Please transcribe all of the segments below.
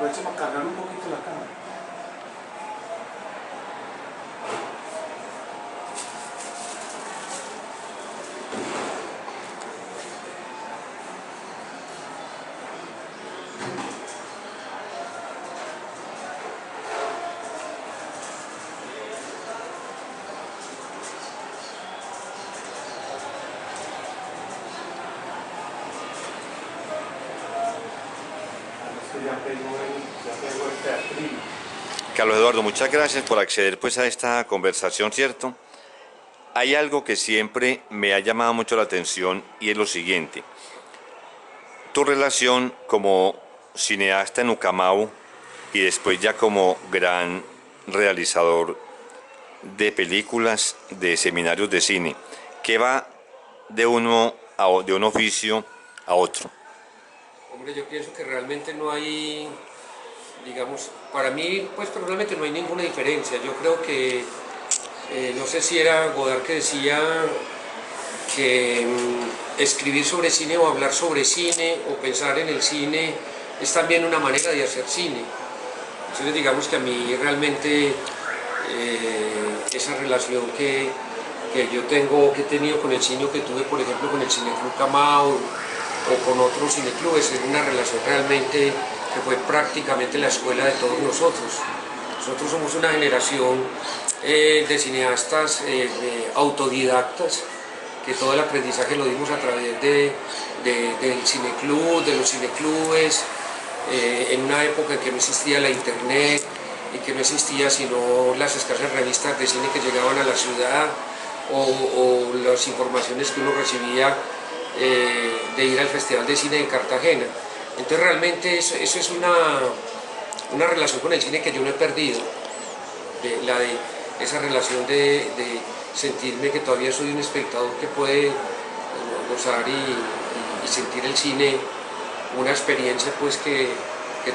aproveche para cargar un poquito la cámara. Carlos Eduardo, muchas gracias por acceder pues a esta conversación, ¿cierto? Hay algo que siempre me ha llamado mucho la atención y es lo siguiente. Tu relación como cineasta en Ucamau y después ya como gran realizador de películas, de seminarios de cine, que va de de un oficio a otro. Hombre, yo pienso que realmente no hay, digamos, para mí, pues personalmente no hay ninguna diferencia. Yo creo que, no sé si era Godard que decía que escribir sobre cine o hablar sobre cine o pensar en el cine es también una manera de hacer cine. Entonces digamos que a mí realmente esa relación que yo tengo, que he tenido con el cine, o que tuve por ejemplo con el Cineclub Camao o con otros cineclubes, es una relación realmente que fue prácticamente la escuela de todos nosotros. Nosotros somos una generación de cineastas autodidactas, que todo el aprendizaje lo dimos a través del cineclub, de los cineclubes, en una época en que no existía la internet y que no existía sino las escasas revistas de cine que llegaban a la ciudad o las informaciones que uno recibía de ir al Festival de Cine de Cartagena. Entonces realmente eso es una relación con el cine que yo no he perdido, esa relación de sentirme que todavía soy un espectador que puede gozar y sentir el cine, una experiencia pues que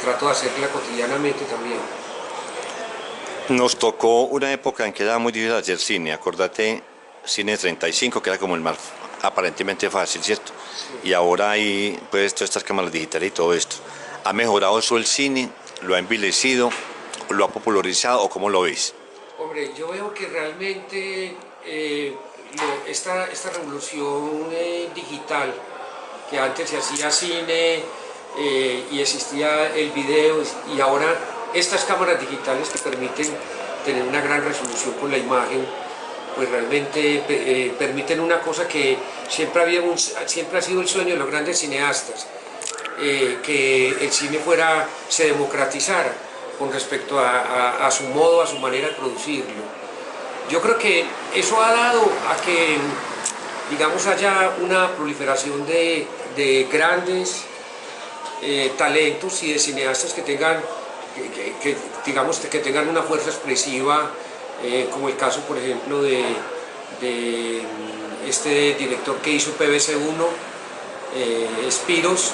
trato de hacerla cotidianamente también. Nos tocó una época en que era muy difícil hacer cine, acordate, Cine 35, que era como el más aparentemente fácil, ¿cierto? Sí. Y ahora hay pues todas estas cámaras digitales y todo esto. ¿Ha mejorado eso el cine? ¿Lo ha envilecido? ¿Lo ha popularizado? ¿O cómo lo ves? Hombre, yo veo que realmente esta revolución digital, que antes se hacía cine y existía el video, y ahora estas cámaras digitales que permiten tener una gran resolución con la imagen, pues realmente permiten una cosa que siempre ha sido el sueño de los grandes cineastas, que el cine se democratizara con respecto a su modo, a su manera de producirlo. Yo creo que eso ha dado a que, digamos, haya una proliferación de grandes talentos y de cineastas que tengan, digamos, que tengan una fuerza expresiva, como el caso, por ejemplo, de este director que hizo PBC-1, Spiros,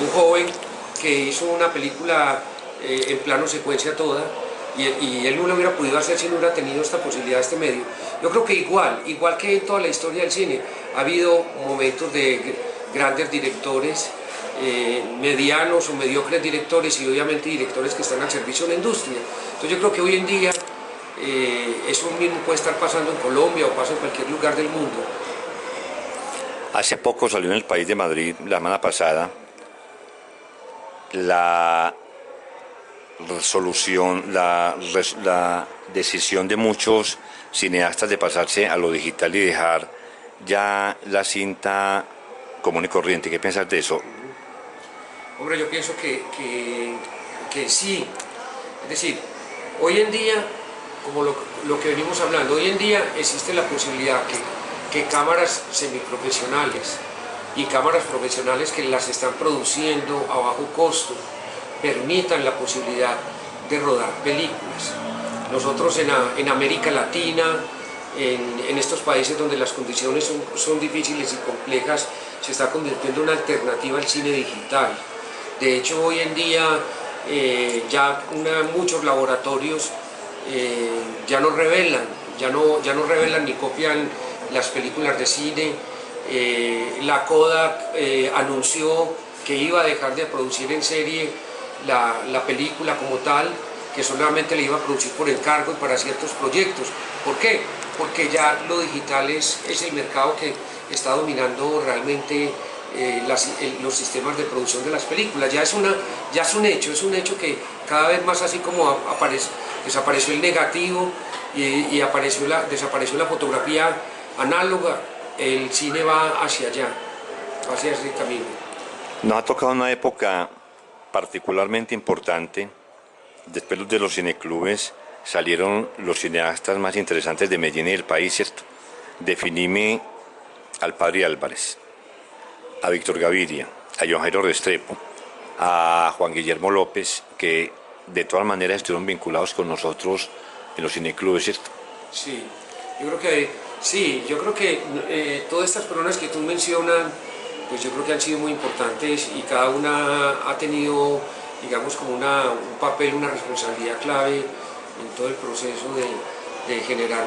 un joven que hizo una película en plano secuencia toda, y él no lo hubiera podido hacer si no hubiera tenido esta posibilidad, este medio. Yo creo que igual que en toda la historia del cine, ha habido momentos de grandes directores, medianos o mediocres directores, y obviamente directores que están al servicio de la industria. Entonces yo creo que hoy en día eso mismo puede estar pasando en Colombia o pasa en cualquier lugar del mundo. Hace poco salió en El País de Madrid, la semana pasada, la decisión de muchos cineastas de pasarse a lo digital y dejar ya la cinta común y corriente. ¿Qué piensas de eso? Hombre, yo pienso que sí. Es decir, hoy en día, como lo que venimos hablando, hoy en día existe la posibilidad que cámaras semiprofesionales y cámaras profesionales que las están produciendo a bajo costo permitan la posibilidad de rodar películas. Nosotros en América Latina, en estos países donde las condiciones son difíciles y complejas, se está convirtiendo en una alternativa al cine digital. De hecho, hoy en día muchos laboratorios ya no revelan ni copian las películas de cine. La Kodak anunció que iba a dejar de producir en serie la película como tal, que solamente le iba a producir por encargo y para ciertos proyectos. ¿Por qué? Porque ya lo digital es el mercado que está dominando realmente los sistemas de producción de las películas. Ya es un hecho que cada vez más, así como desapareció el negativo y desapareció la fotografía análoga, el cine va hacia allá, va hacia ese camino. Nos ha tocado una época particularmente importante. Después de los cineclubes salieron los cineastas más interesantes de Medellín y del país, ¿cierto? Definime al Padre Álvarez, a Víctor Gaviria, a Johan Jairo Restrepo, a Juan Guillermo López, que de todas maneras estuvieron vinculados con nosotros en los cineclubes, ¿cierto? Sí, yo creo que todas estas personas que tú mencionas, pues yo creo que han sido muy importantes y cada una ha tenido, digamos, como un papel, una responsabilidad clave en todo el proceso de generar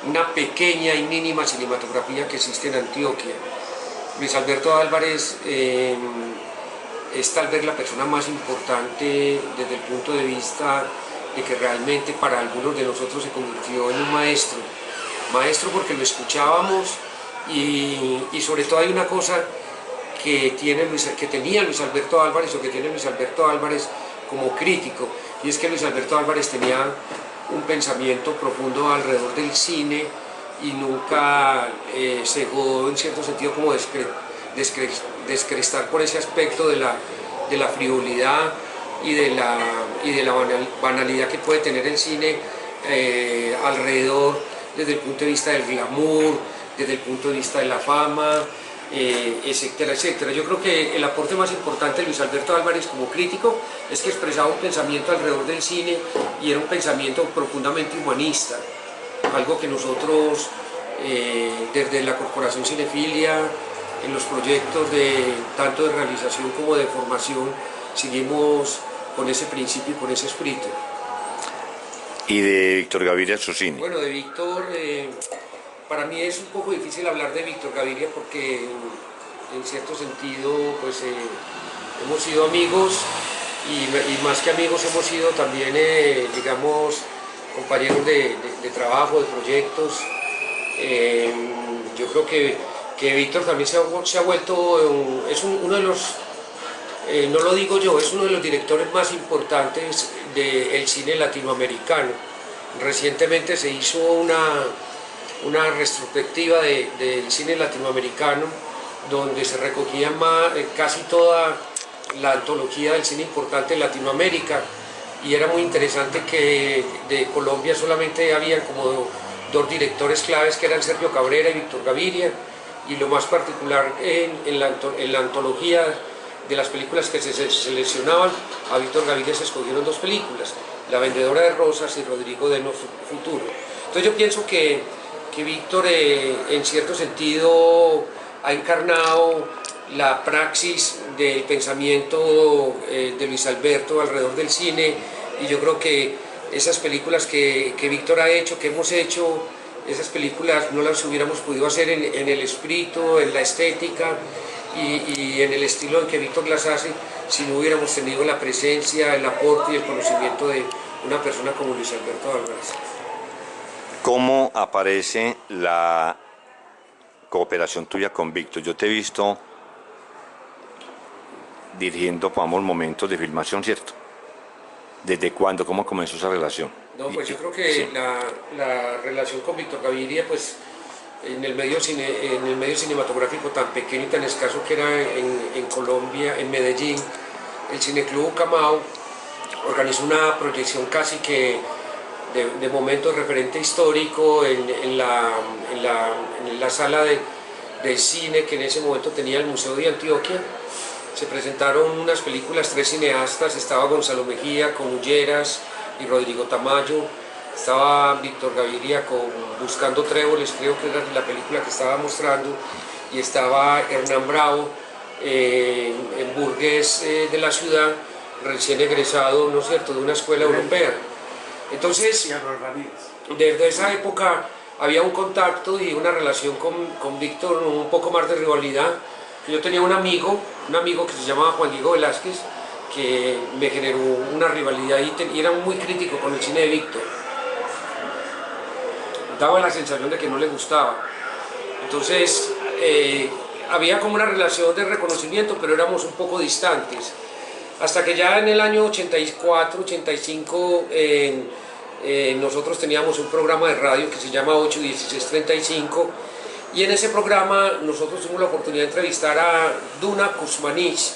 una pequeña y mínima cinematografía que existe en Antioquia. Luis Alberto Álvarez es tal vez la persona más importante desde el punto de vista de que realmente para algunos de nosotros se convirtió en un maestro porque lo escuchábamos y sobre todo hay una cosa que tenía Luis Alberto Álvarez o que tiene Luis Alberto Álvarez como crítico, y es que Luis Alberto Álvarez tenía un pensamiento profundo alrededor del cine y nunca se dejó en cierto sentido como descrestar por ese aspecto de la frivolidad y de la banalidad que puede tener el cine alrededor, desde el punto de vista del glamour, desde el punto de vista de la fama, etcétera, etcétera. Yo creo que el aporte más importante de Luis Alberto Álvarez como crítico es que expresaba un pensamiento alrededor del cine y era un pensamiento profundamente humanista, algo que nosotros desde la Corporación Cinefilia, en los proyectos tanto de realización como de formación, seguimos con ese principio y con ese espíritu. Y de Víctor Gaviria, su cine. Bueno, de Víctor, para mí es un poco difícil hablar de Víctor Gaviria porque en cierto sentido pues hemos sido amigos y más que amigos hemos sido también digamos compañeros de trabajo, de proyectos. Yo creo que Víctor también se ha vuelto, es uno de los, no lo digo yo, es uno de los directores más importantes del cine latinoamericano. Recientemente se hizo una retrospectiva del cine latinoamericano donde se recogía casi toda la antología del cine importante en Latinoamérica, y era muy interesante que de Colombia solamente habían como dos directores claves, que eran Sergio Cabrera y Víctor Gaviria, y lo más particular en la antología de las películas que se seleccionaban, a Víctor Gaviria se escogieron dos películas, La Vendedora de Rosas y Rodrigo de No Futuro. Entonces yo pienso que Víctor en cierto sentido ha encarnado la praxis del pensamiento de Luis Alberto alrededor del cine, y yo creo que esas películas que Víctor ha hecho, que hemos hecho, esas películas no las hubiéramos podido hacer en el espíritu, en la estética y en el estilo en que Víctor las hace si no hubiéramos tenido la presencia, el aporte y el conocimiento de una persona como Luis Alberto Álvarez. ¿Cómo aparece la cooperación tuya con Víctor? Yo te he visto dirigiendo, pongamos, momentos de filmación, ¿cierto? ¿Desde cuándo? ¿Cómo comenzó esa relación? No, pues yo creo que sí. La relación con Víctor Gaviria, pues en el medio cinematográfico tan pequeño y tan escaso que era en Colombia, en Medellín, el Cineclub Camao organizó una proyección casi que de momento referente histórico en la sala de cine que en ese momento tenía el Museo de Antioquia. Se presentaron unas películas, 3 cineastas, estaba Gonzalo Mejía con Ulleras y Rodrigo Tamayo, estaba Víctor Gaviria con Buscando Tréboles, creo que era la película que estaba mostrando, y estaba Hernán Bravo, en burgués de la ciudad, recién egresado, ¿no es cierto?, de una escuela europea. Entonces, desde esa época había un contacto y una relación con Víctor, un poco más de rivalidad. Yo tenía un amigo que se llamaba Juan Diego Velázquez, que me generó una rivalidad y era muy crítico con el cine de Víctor. Daba la sensación de que no le gustaba. Entonces, había como una relación de reconocimiento, pero éramos un poco distantes. Hasta que ya en el año 84, 85, nosotros teníamos un programa de radio que se llama 81635, y en ese programa nosotros tuvimos la oportunidad de entrevistar a Duna Kuzmanich,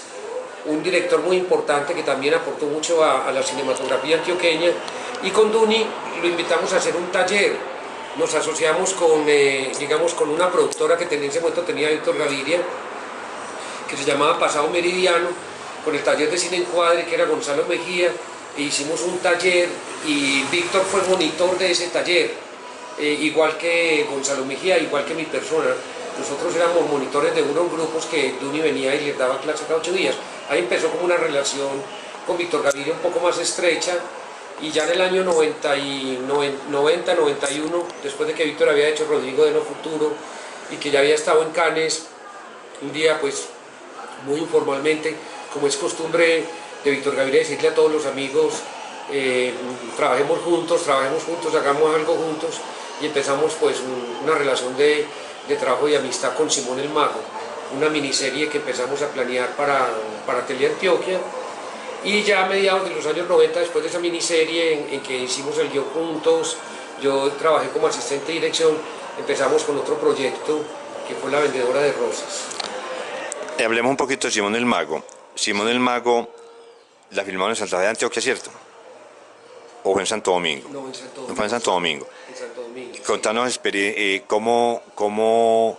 un director muy importante que también aportó mucho a la cinematografía antioqueña, y con Duni lo invitamos a hacer un taller. Nos asociamos con, digamos, con una productora que en ese momento tenía Víctor Gaviria, que se llamaba Pasado Meridiano, con el taller de cine encuadre, que era Gonzalo Mejía, e hicimos un taller y Víctor fue monitor de ese taller, igual que Gonzalo Mejía, igual que mi persona. Nosotros éramos monitores de unos grupos que Duni venía y les daba clase cada 8 días. Ahí empezó como una relación con Víctor Gaviria un poco más estrecha, y ya en el año 90-91, después de que Víctor había hecho Rodrigo de No Futuro y que ya había estado en Cannes, un día pues muy informalmente, como es costumbre de Víctor Gaviria decirle a todos los amigos, trabajemos juntos, hagamos algo juntos, y empezamos pues una relación de trabajo y amistad con Simón el Mago, una miniserie que empezamos a planear para Teleantioquia. Y ya a mediados de los años 90, después de esa miniserie en que hicimos el guión juntos, yo trabajé como asistente de dirección, empezamos con otro proyecto que fue La Vendedora de Rosas. Hablemos un poquito de Simón el Mago. Simón el Mago la filmaron en Santa Fe de Antioquia, ¿cierto? ¿O fue en Santo Domingo? No, en Santo Domingo. Fue en Santo Domingo. En Santo Domingo. Contanos cómo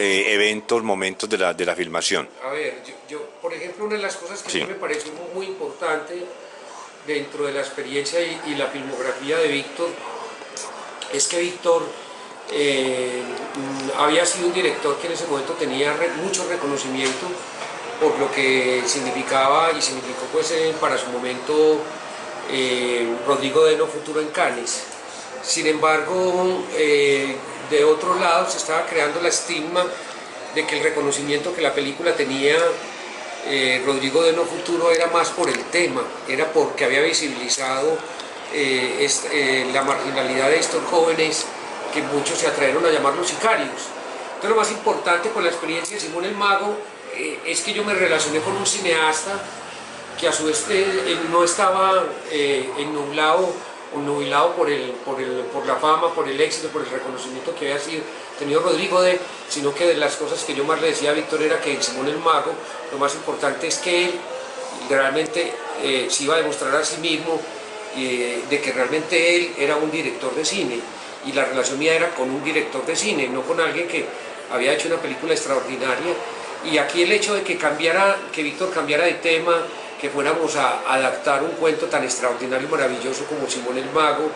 eventos, momentos de la filmación. A ver, yo, por ejemplo, una de las cosas que Sí. a mí me pareció muy importante dentro de la experiencia y la filmografía de Víctor es que Víctor había sido un director que en ese momento tenía mucho reconocimiento por lo que significaba y significó pues para su momento Rodrigo de No Futuro en Cannes. Sin embargo, de otro lado se estaba creando la estigma de que el reconocimiento que la película tenía Rodrigo de No Futuro era más por el tema, era porque había visibilizado la marginalidad de estos jóvenes que muchos se atrevieron a llamar los sicarios. Entonces lo más importante con la experiencia de Simón el Mago es que yo me relacioné con un cineasta que a su vez no estaba nubilado por la fama, por el éxito, por el reconocimiento que había tenido Rodrigo sino que de las cosas que yo más le decía a Víctor era que en Simón el Mago lo más importante es que él realmente se iba a demostrar a sí mismo de que realmente él era un director de cine, y la relación mía era con un director de cine, no con alguien que había hecho una película extraordinaria. Y aquí el hecho de que Víctor cambiara de tema, que fuéramos a adaptar un cuento tan extraordinario y maravilloso como Simón el Mago,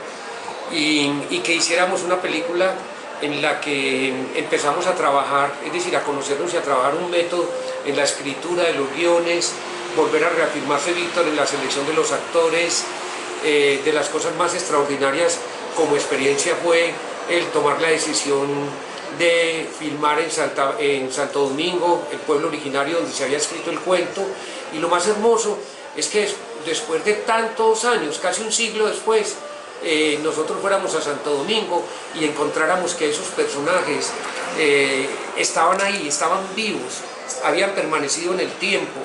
y que hiciéramos una película en la que empezamos a trabajar, es decir, a conocernos y a trabajar un método en la escritura de los guiones, volver a reafirmarse Víctor en la selección de los actores. De las cosas más extraordinarias como experiencia fue el tomar la decisión de filmar en Santo Domingo, el pueblo originario donde se había escrito el cuento, y lo más hermoso es que después de tantos años, casi un siglo después, nosotros fuéramos a Santo Domingo y encontráramos que esos personajes estaban ahí, estaban vivos, habían permanecido en el tiempo.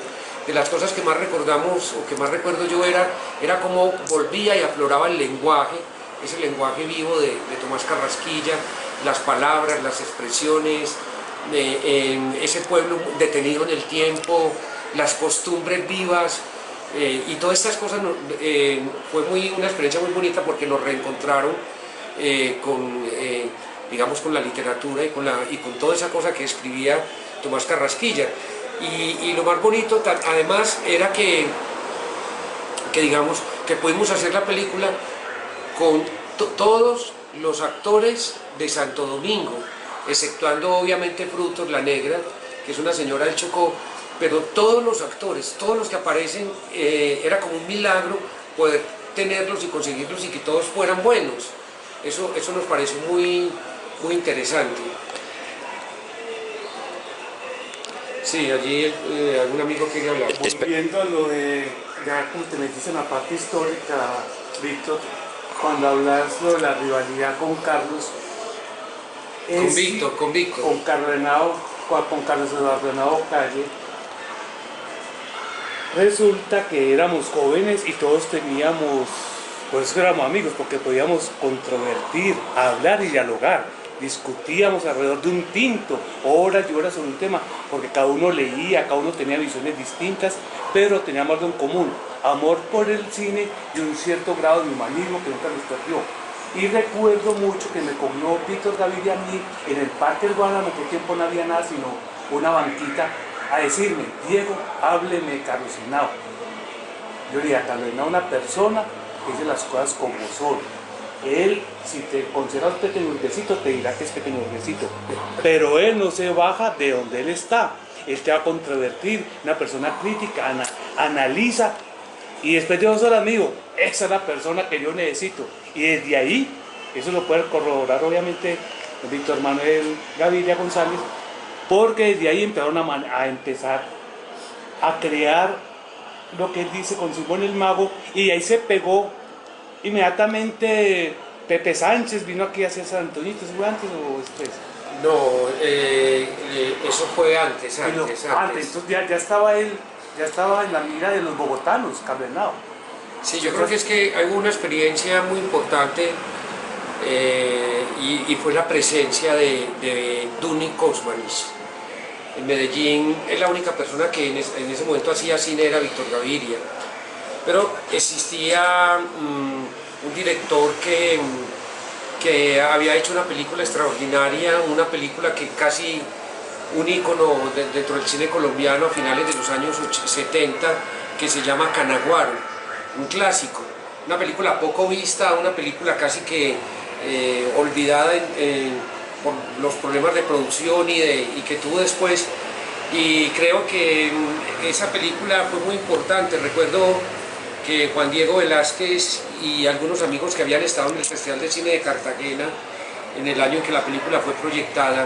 De las cosas que más recordamos, o que más recuerdo yo, era cómo volvía y afloraba el lenguaje, ese lenguaje vivo de Tomás Carrasquilla, las palabras, las expresiones, ese pueblo detenido en el tiempo, las costumbres vivas, y todas estas cosas fue una experiencia muy bonita porque nos reencontraron digamos, con la literatura y con toda esa cosa que escribía Tomás Carrasquilla. Y lo más bonito además era que digamos que pudimos hacer la película con todos los actores de Santo Domingo, exceptuando obviamente Frutos, la negra, que es una señora del Chocó, pero todos los actores, todos los que aparecen, era como un milagro poder tenerlos y conseguirlos y que todos fueran buenos. Eso nos pareció muy, muy interesante. Sí, allí algún amigo quiere hablar. Volviendo a lo de, ya como te metiste en la parte histórica, Víctor, cuando hablas lo de la rivalidad con Carlos, Con Víctor, con Víctor. con Carlos Henao, con Carlos Eduardo Henao Calle, resulta que éramos jóvenes y todos teníamos, por eso éramos amigos, porque podíamos controvertir, hablar y dialogar. Discutíamos alrededor de un tinto, horas y horas sobre un tema, porque cada uno leía, cada uno tenía visiones distintas, pero teníamos algo en común, amor por el cine y un cierto grado de humanismo que nunca nos perdió. Y recuerdo mucho que me cogió Víctor Gaviria a mí en el Parque del Guadalajara, en aquel tiempo no había nada sino una banquita, a decirme: Diego, hábleme de Carlos Henao. Yo diría: Carlos Henao, una persona que dice las cosas como son. Él, si te consideras pequeño burguesito, te dirá que es pequeño burguesito, pero él no se baja de donde él está. Él te va a controvertir, una persona crítica, analiza, y después de 2 horas me dijo: esa es la persona que yo necesito. Y desde ahí, eso lo puede corroborar obviamente Víctor Manuel Gaviria González, porque desde ahí empezaron a empezar a crear lo que él dice con Simón el Mago, y ahí se pegó inmediatamente. Pepe Sánchez vino aquí a hacer San Antonito. ¿Eso fue antes o después? No, eso fue antes. Antes, entonces ya estaba él, ya estaba en la mira de los bogotanos, Carlos Henao. Sí, yo creo que es que hay una experiencia muy importante y fue la presencia de Duni Kosmanis. En Medellín es la única persona que en ese momento hacía cine, era Víctor Gaviria. Pero existía un director que había hecho una película extraordinaria, una película que casi un ícono dentro del cine colombiano a finales de los años 70, que se llama Canaguaro, un clásico, una película poco vista, una película casi que olvidada por los problemas de producción y que tuvo después, y creo que esa película fue muy importante. Recuerdo que Juan Diego Velázquez y algunos amigos que habían estado en el Festival de Cine de Cartagena en el año en que la película fue proyectada,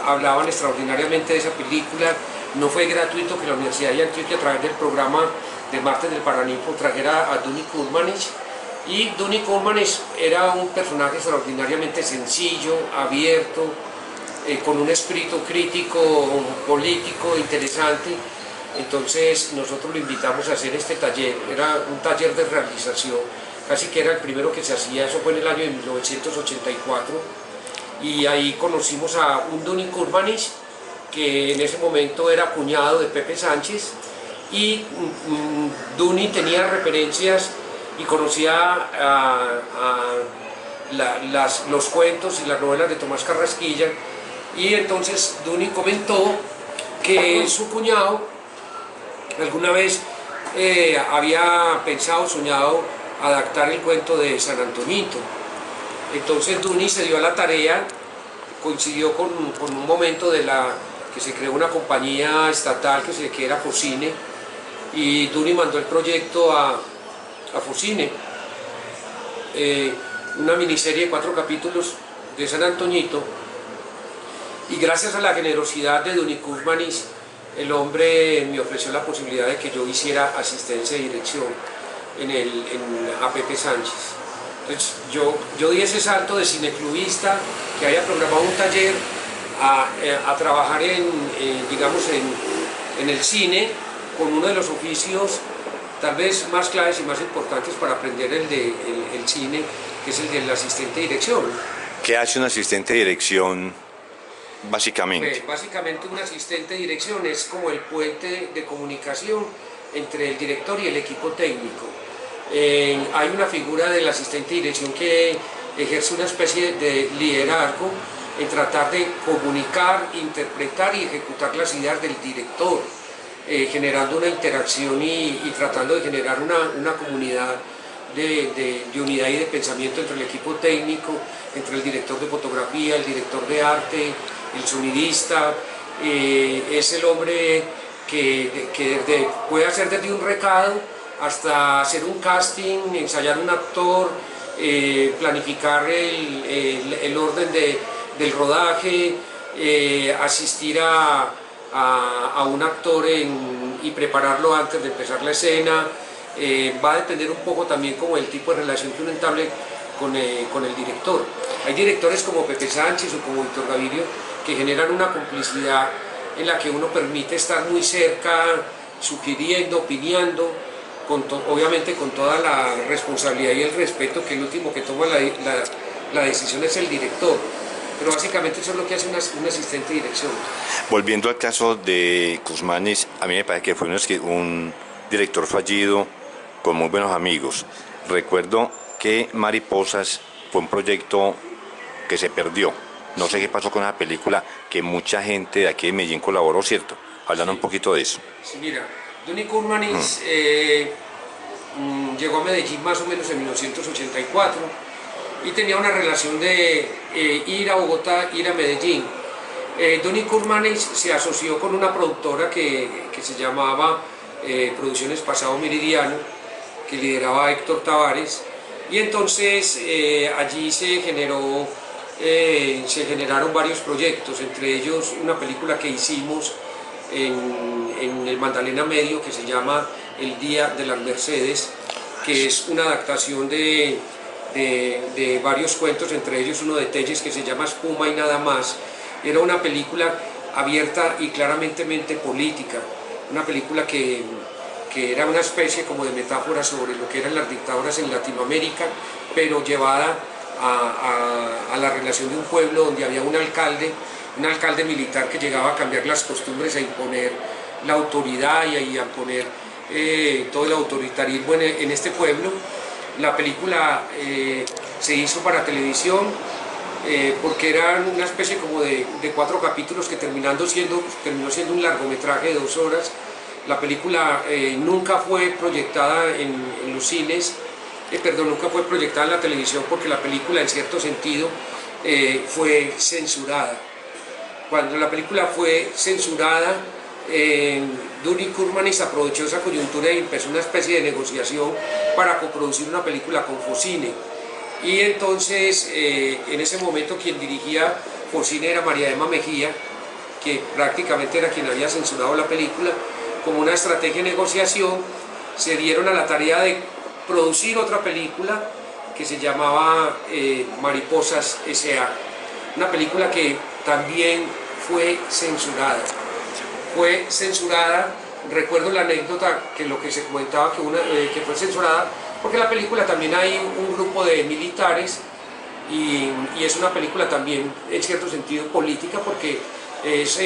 hablaban extraordinariamente de esa película. No fue gratuito que la Universidad de Antioquia, a través del programa de Martes del Paraninfo, trajera a Duni Kuzmanich, y Duni Kuzmanich era un personaje extraordinariamente sencillo, abierto, con un espíritu crítico, político, interesante. Entonces nosotros lo invitamos a hacer este taller. Era un taller de realización, casi que era el primero que se hacía. Eso fue en el año de 1984, y ahí conocimos a un Duni Kuzmanich, que en ese momento era cuñado de Pepe Sánchez, y Duni tenía referencias y conocía los cuentos y las novelas de Tomás Carrasquilla, y entonces Duni comentó que su cuñado alguna vez había pensado, soñado adaptar el cuento de San Antonito. Entonces Duni se dio a la tarea, coincidió con un momento que se creó una compañía estatal que era Focine, y Duni mandó el proyecto a Focine, una miniserie de 4 capítulos de San Antonito, y gracias a la generosidad de Duni Kuzmanich, el hombre me ofreció la posibilidad de que yo hiciera asistencia de dirección a Pepe Sánchez. Entonces yo di ese salto de cineclubista, que había programado un taller, a trabajar digamos en el cine, con uno de los oficios tal vez más claves y más importantes para aprender el cine, que es el del asistente de dirección. ¿Qué hace un asistente de dirección básicamente? Básicamente un asistente de dirección es como el puente de comunicación entre el director y el equipo técnico. Hay una figura del asistente de dirección que ejerce una especie de liderazgo en tratar de comunicar, interpretar y ejecutar las ideas del director, generando una interacción y tratando de generar una comunidad de unidad y de pensamiento entre el equipo técnico, entre el director de fotografía, el director de arte, el sonidista. Es el hombre que puede hacer desde un recado hasta hacer un casting, ensayar un actor, planificar el orden del rodaje, asistir a a un actor y prepararlo antes de empezar la escena. Va a depender un poco también como el tipo de relación que uno entable con el director. Hay directores como Pepe Sánchez o como Víctor Gavirio que generan una complicidad en la que uno permite estar muy cerca, sugiriendo, opinando, obviamente con toda la responsabilidad y el respeto, que el último que toma la decisión es el director. Pero básicamente eso es lo que hace un asistente de dirección. Volviendo al caso de Cusmanes, a mí me parece que fue un director fallido con muy buenos amigos. Recuerdo que Mariposas fue un proyecto que se perdió. No sé qué pasó con esa película, que mucha gente de aquí de Medellín colaboró, ¿cierto? Hablando un poquito de eso. Sí, mira, Donny Kurmanis llegó a Medellín más o menos en 1984 y tenía una relación de ir a Bogotá, ir a Medellín. Donny Kurmanis se asoció con una productora que se llamaba Producciones Pasado Meridiano, que lideraba Héctor Tavares, y entonces allí se generaron varios proyectos, entre ellos una película que hicimos en el Magdalena Medio que se llama El Día de las Mercedes, que es una adaptación de varios cuentos, entre ellos uno de Telles que se llama Espuma y nada más. Era una película abierta y claramente política, una película que era una especie como de metáfora sobre lo que eran las dictaduras en Latinoamérica, pero llevada a la relación de un pueblo donde había un alcalde militar que llegaba a cambiar las costumbres, a imponer la autoridad y a imponer todo el autoritarismo en este pueblo. La película se hizo para televisión porque eran una especie como de 4 capítulos que terminó siendo un largometraje de 2 horas. La película nunca fue proyectada en los cines, nunca fue proyectada en la televisión porque la película en cierto sentido fue censurada. Cuando la película fue censurada, Donny Kurmanis aprovechó esa coyuntura y empezó una especie de negociación para coproducir una película con Focine. Y entonces, en ese momento, quien dirigía Focine era María Emma Mejía, que prácticamente era quien había censurado la película. Como una estrategia de negociación, se dieron a la tarea de producir otra película que se llamaba Mariposas S.A., una película que también fue censurada. Recuerdo la anécdota que lo que se comentaba que fue censurada porque la película también hay un grupo de militares y es una película también en cierto sentido política porque es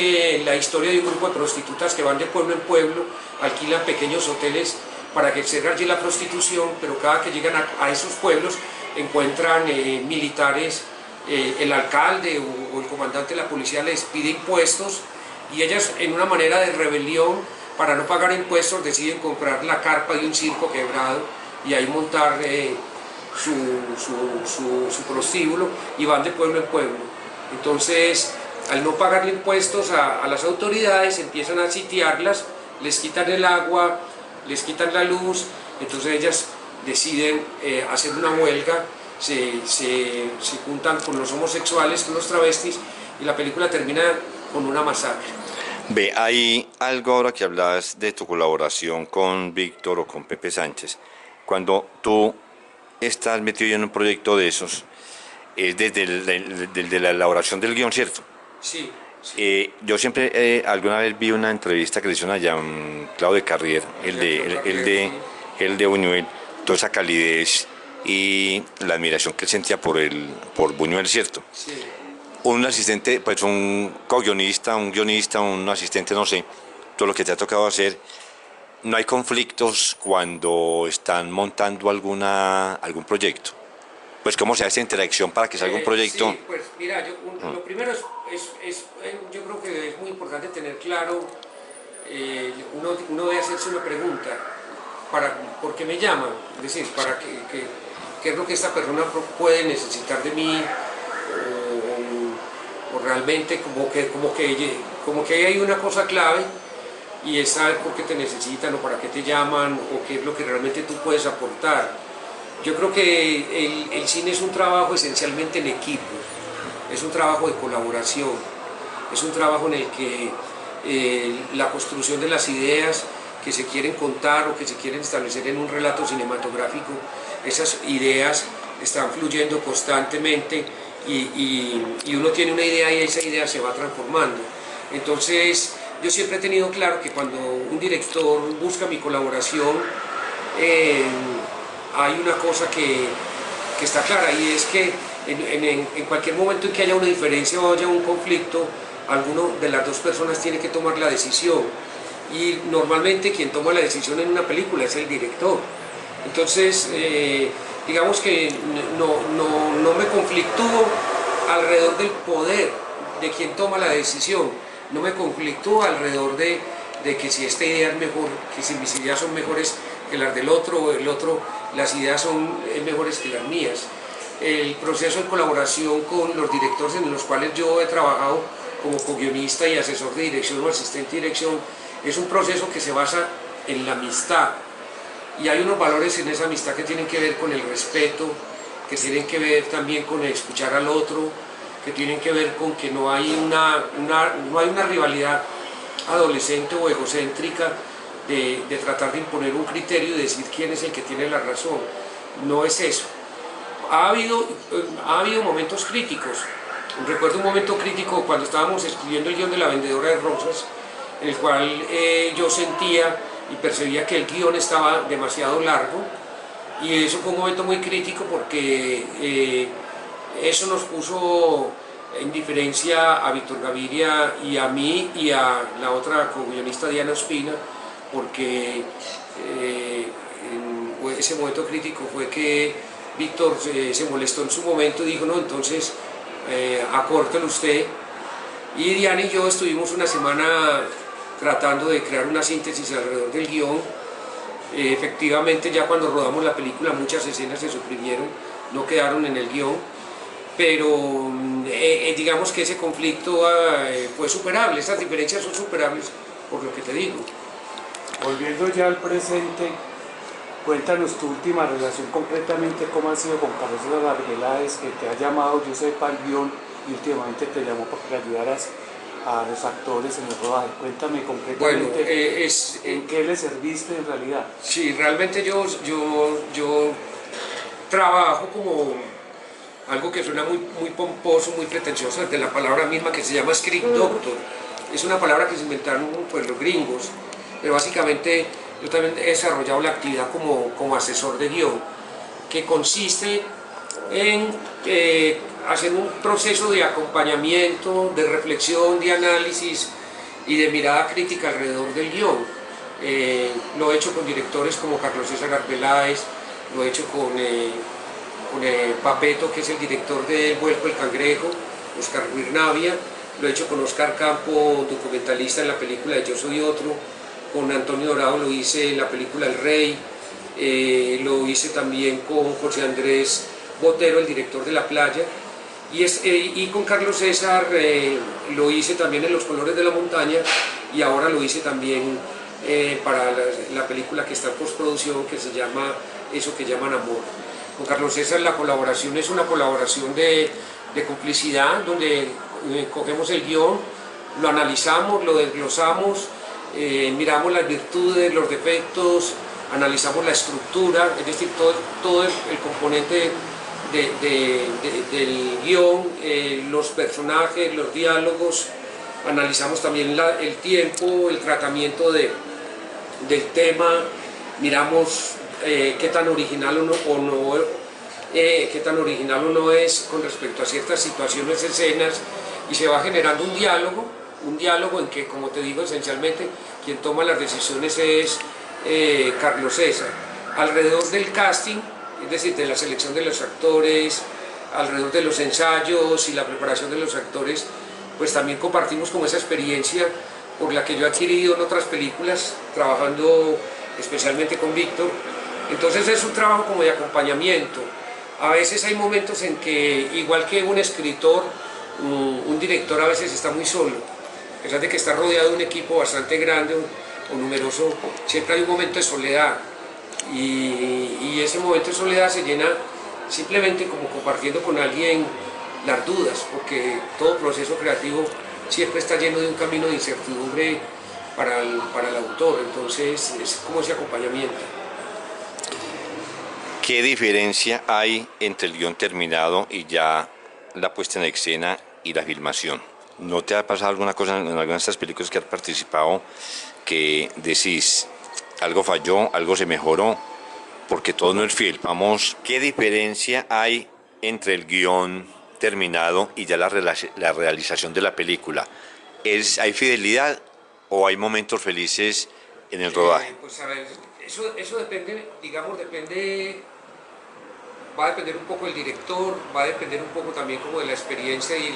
la historia de un grupo de prostitutas que van de pueblo en pueblo, alquilan pequeños hoteles para que se haga allí la prostitución, pero cada que llegan a esos pueblos encuentran militares, el alcalde o el comandante de la policía les pide impuestos y ellas, en una manera de rebelión para no pagar impuestos, deciden comprar la carpa de un circo quebrado y ahí montar su prostíbulo y van de pueblo en pueblo. Entonces, al no pagarle impuestos a las autoridades, empiezan a sitiarlas, les quitan el agua, les quitan la luz, entonces ellas deciden hacer una huelga, se juntan con los homosexuales, con los travestis, y la película termina con una masacre. Ve, hay algo ahora que hablas de tu colaboración con Víctor o con Pepe Sánchez. Cuando tú estás metido en un proyecto de esos, es desde la elaboración del guión, ¿cierto? Sí. Yo siempre alguna vez vi una entrevista que le hicieron allá a Claudio Carrier, el de Buñuel, toda esa calidez y la admiración que él sentía por Buñuel, ¿cierto? Sí. Un asistente, pues un co-guionista, un guionista, un asistente, no sé, todo lo que te ha tocado hacer, no hay conflictos cuando están montando algún proyecto. Pues cómo se hace esa interacción para que salga un proyecto. Sí, pues mira, lo primero yo creo que es muy importante tener claro, uno debe hacerse una pregunta, ¿por qué me llaman? Es decir, para qué es lo que esta persona puede necesitar de mí, o realmente como que hay una cosa clave y es saber por qué te necesitan o para qué te llaman o qué es lo que realmente tú puedes aportar. Yo creo que el cine es un trabajo esencialmente en equipo, es un trabajo de colaboración, es un trabajo en el que la construcción de las ideas que se quieren contar o que se quieren establecer en un relato cinematográfico. Esas ideas están fluyendo constantemente y uno tiene una idea y esa idea se va transformando. Entonces yo siempre he tenido claro que cuando un director busca mi colaboración, hay una cosa que está clara, y es que en cualquier momento en que haya una diferencia o haya un conflicto, alguno de las dos personas tiene que tomar la decisión, y normalmente quien toma la decisión en una película es el director. Entonces digamos que no me conflictúo alrededor del poder de quien toma la decisión, no me conflictúo alrededor de que si esta idea es mejor, que si mis ideas son mejores que las del otro, o el otro, las ideas son mejores que las mías. El proceso de colaboración con los directores en los cuales yo he trabajado como co-guionista y asesor de dirección o asistente de dirección es un proceso que se basa en la amistad, y hay unos valores en esa amistad que tienen que ver con el respeto, que tienen que ver también con escuchar al otro, que tienen que ver con que no hay una rivalidad adolescente o egocéntrica de tratar de imponer un criterio y decir quién es el que tiene la razón. No es eso. Ha habido momentos críticos. Recuerdo un momento crítico cuando estábamos escribiendo el guión de La vendedora de rosas, en el cual yo sentía y percibía que el guión estaba demasiado largo, y eso fue un momento muy crítico porque eso nos puso en diferencia a Víctor Gaviria y a mí y a la otra co-guionista Diana Ospina, porque en ese momento crítico fue que Víctor se molestó en su momento y dijo: no, entonces acórtelo usted. Y Diana y yo estuvimos una semana tratando de crear una síntesis alrededor del guión. Efectivamente, ya cuando rodamos la película muchas escenas se suprimieron, no quedaron en el guión, pero digamos que ese conflicto fue superable, esas diferencias son superables, por lo que te digo. Volviendo ya al presente, cuéntanos tu última relación concretamente, cómo ha sido con Carlos César Arbeláez, que te ha llamado, yo sé, para el guión, y últimamente te llamó para que le ayudaras a los actores en el rodaje. Cuéntame concretamente en qué le serviste en realidad. Sí, realmente yo trabajo como algo que suena muy pomposo, muy pretencioso, de la palabra misma, que se llama script doctor. Es una palabra que se inventaron pues los gringos, pero básicamente yo también he desarrollado la actividad como asesor de guión, que consiste en hacer un proceso de acompañamiento, de reflexión, de análisis y de mirada crítica alrededor del guión. Lo he hecho con directores como Carlos César Arbeláez, lo he hecho con Papeto, que es el director de El vuelco del cangrejo, Oscar Ruiz Navia, lo he hecho con Oscar Campo, documentalista en la película de Yo soy otro, con Antonio Dorado lo hice en la película El Rey, lo hice también con José Andrés Botero, el director de La playa, y con Carlos César lo hice también en Los colores de la montaña, y ahora lo hice también para la película que está en postproducción, que se llama Eso que llaman amor. Con Carlos César la colaboración es una colaboración de complicidad, donde cogemos el guión, lo analizamos, lo desglosamos, miramos las virtudes, los defectos, analizamos la estructura, es decir, todo el componente del guión, los personajes, los diálogos, analizamos también el tiempo, el tratamiento del tema, miramos qué tan original qué tan original uno es con respecto a ciertas situaciones, escenas, y se va generando un diálogo en que, como te digo, esencialmente quien toma las decisiones es Carlos César. Alrededor del casting, es decir, de la selección de los actores, alrededor de los ensayos y la preparación de los actores, pues también compartimos como esa experiencia por la que yo he adquirido en otras películas, trabajando especialmente con Víctor. Entonces es un trabajo como de acompañamiento. A veces hay momentos en que, igual que un escritor, un director a veces está muy solo. A pesar de que está rodeado de un equipo bastante grande o numeroso, siempre hay un momento de soledad. Y ese momento de soledad se llena simplemente como compartiendo con alguien las dudas, porque todo proceso creativo siempre está lleno de un camino de incertidumbre para el autor, entonces es como ese acompañamiento. ¿Qué diferencia hay entre el guión terminado y ya la puesta en escena y la filmación? ¿No te ha pasado alguna cosa en alguna de estas películas que has participado que decís, algo falló, algo se mejoró, porque todo no es fiel? Vamos, ¿qué diferencia hay entre el guión terminado y ya la realización de la película? ¿Hay fidelidad o hay momentos felices en el rodaje? Pues a ver, eso depende, digamos, va a depender un poco del director, va a depender un poco también como de la experiencia y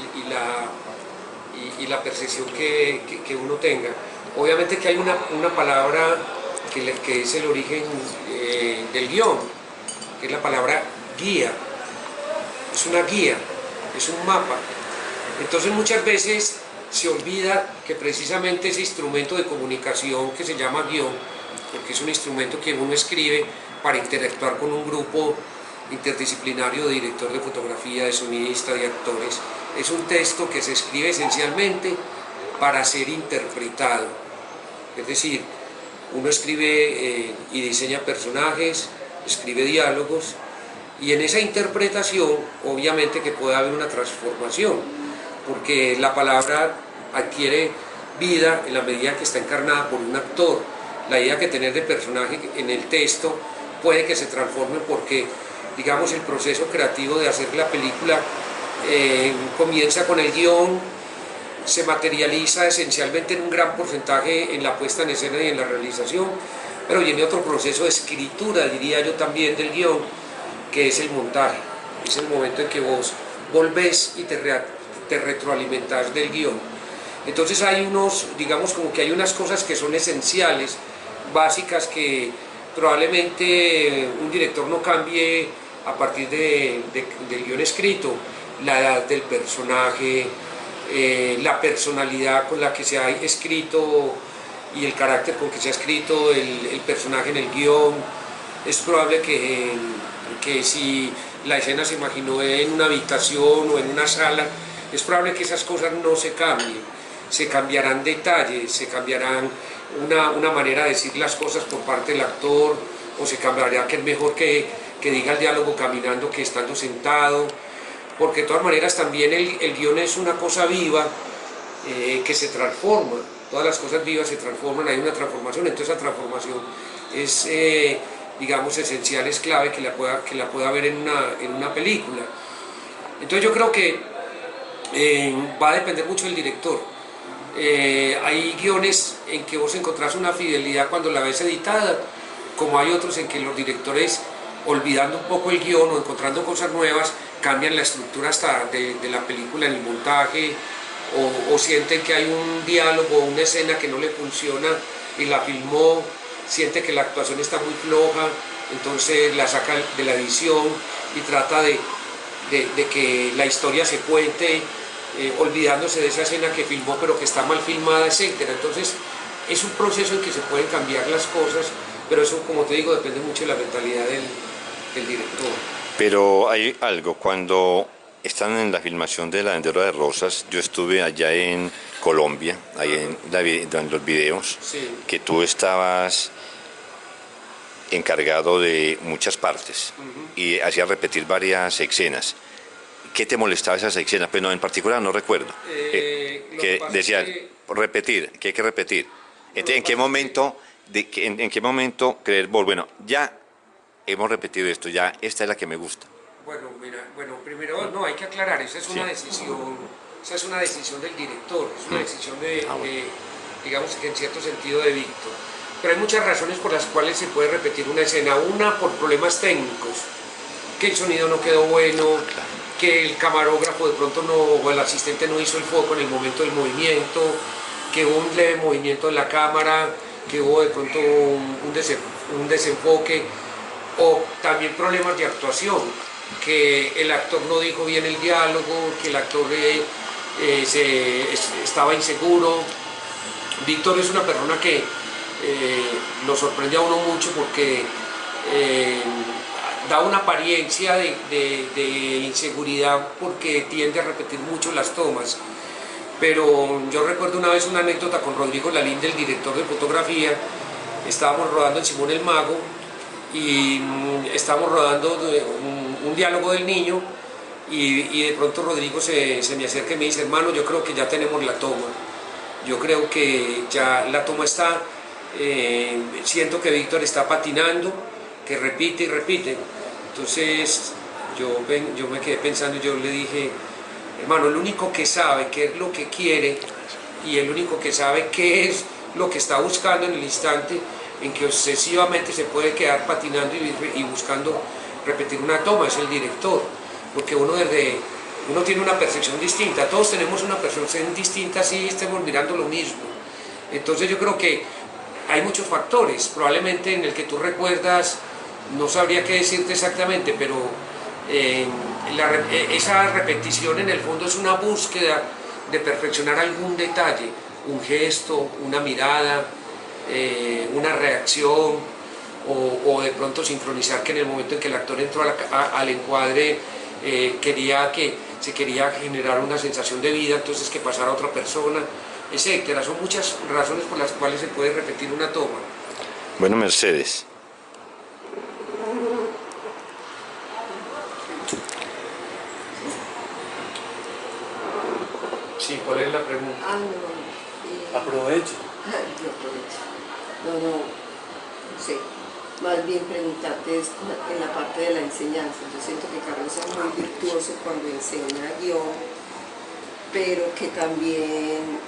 la percepción que uno tenga. Obviamente que hay una palabra que es el origen del guión, que es la palabra guía. Es una guía, es un mapa. Entonces muchas veces se olvida que precisamente ese instrumento de comunicación que se llama guión, porque es un instrumento que uno escribe para interactuar con un grupo interdisciplinario de director de fotografía, de sonidista, de actores, es un texto que se escribe esencialmente para ser interpretado. Es decir, uno escribe y diseña personajes, escribe diálogos, y en esa interpretación obviamente que puede haber una transformación, porque la palabra adquiere vida en la medida que está encarnada por un actor. La idea que tener de personaje en el texto puede que se transforme porque, digamos, el proceso creativo de hacer la película comienza con el guión, se materializa esencialmente en un gran porcentaje en la puesta en escena y en la realización, pero viene otro proceso de escritura, diría yo también, del guión, que es el montaje. Es el momento en que vos volvés y te retroalimentás del guión. Entonces hay digamos como que hay unas cosas que son esenciales, básicas, que probablemente un director no cambie a partir del guión escrito: la edad del personaje, la personalidad con la que se ha escrito y el carácter con que se ha escrito el personaje en el guión. Es probable que si la escena se imaginó en una habitación o en una sala, es probable que esas cosas no se cambien, se cambiarán detalles, se cambiarán una manera de decir las cosas por parte del actor, o se cambiará que es mejor que diga el diálogo caminando que estando sentado, porque de todas maneras también el guión es una cosa viva que se transforma, todas las cosas vivas se transforman, hay una transformación, entonces esa transformación es, digamos, esencial, es clave que la pueda ver en una película. Entonces yo creo que va a depender mucho del director. Hay guiones en que vos encontrás una fidelidad cuando la ves editada, como hay otros en que los directores, olvidando un poco el guión o encontrando cosas nuevas, cambian la estructura hasta de la película en el montaje, o sienten que hay un diálogo o una escena que no le funciona y la filmó, siente que la actuación está muy floja, entonces la saca de la edición y trata de que la historia se cuente, olvidándose de esa escena que filmó pero que está mal filmada, etc. Entonces es un proceso en que se pueden cambiar las cosas, pero eso, como te digo, depende mucho de la mentalidad del director. Pero hay algo, cuando están en la filmación de La Vendedora de Rosas, yo estuve allá en Colombia, ahí en los videos, sí, que tú estabas encargado de muchas partes y hacías repetir varias escenas. ¿Qué te molestaba esas escenas? Pues no, en particular no recuerdo. Que decían repetir, que hay que repetir. Entonces, ¿en qué momento creer vos, bueno, ya hemos repetido esto, ya esta es la que me gusta? Bueno, mira, primero no, hay que aclarar, esa es una decisión del director, es una decisión digamos que en cierto sentido de Víctor. Pero hay muchas razones por las cuales se puede repetir una escena. Una, por problemas técnicos, que el sonido no quedó bueno, que el camarógrafo de pronto o el asistente no hizo el foco en el momento del movimiento, que hubo un leve movimiento de la cámara, que hubo de pronto un desenfoque, o también problemas de actuación, que el actor no dijo bien el diálogo, que el actor estaba inseguro. Víctor es una persona que lo sorprende a uno mucho porque da una apariencia de inseguridad porque tiende a repetir mucho las tomas. pero yo recuerdo una vez una anécdota con Rodrigo Lalinde, el director de fotografía. Estábamos rodando en Simón el Mago y estábamos rodando un diálogo del niño y de pronto Rodrigo se me acerca y me dice: hermano, yo creo que ya tenemos la toma, yo creo que ya la toma está, siento que Víctor está patinando, que repite y repite. Entonces yo me quedé pensando y yo le dije: hermano, el único que sabe qué es lo que quiere y el único que sabe qué es lo que está buscando en el instante en que obsesivamente se puede quedar patinando y buscando repetir una toma es el director, porque uno tiene una percepción distinta, todos tenemos una percepción distinta si estemos mirando lo mismo. Entonces yo creo que hay muchos factores, probablemente en el que tú recuerdas, no sabría qué decirte exactamente, pero esa repetición en el fondo es una búsqueda de perfeccionar algún detalle, un gesto, una mirada, una reacción, o de pronto sincronizar que en el momento en que el actor entró al encuadre se quería generar una sensación de vida, entonces que pasara a otra persona, etcétera. Son muchas razones por las cuales se puede repetir una toma. Bueno, Mercedes. Sí, ¿cuál es la pregunta? Aprovecho. Yo aprovecho. No sé. Más bien preguntarte en la parte de la enseñanza. Yo siento que Carlos es muy virtuoso cuando enseña guión, pero que también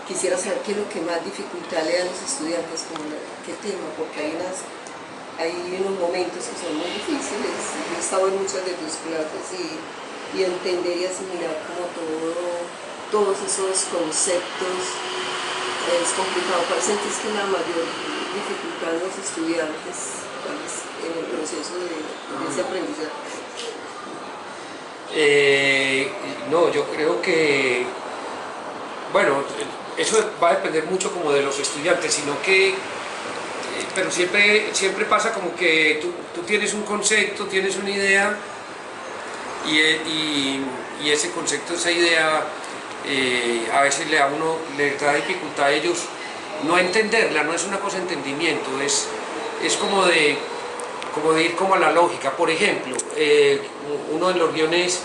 quisiera saber qué es lo que más dificultad le da a los estudiantes, qué tema, porque hay unos momentos que son muy difíciles. Yo he estado en muchas de tus clases y entender y asimilar como todos esos conceptos es complicado. ¿Cuál sentís que la mayor dificultad de los estudiantes en el proceso de ese aprendizaje? No, yo creo que, bueno, eso va a depender mucho como de los estudiantes, sino que, pero siempre pasa como que tú tienes un concepto, tienes una idea, y ese concepto, esa idea, a veces le da dificultad a ellos no entenderla. No es una cosa de entendimiento, es como de ir como a la lógica. Por ejemplo, uno de los guiones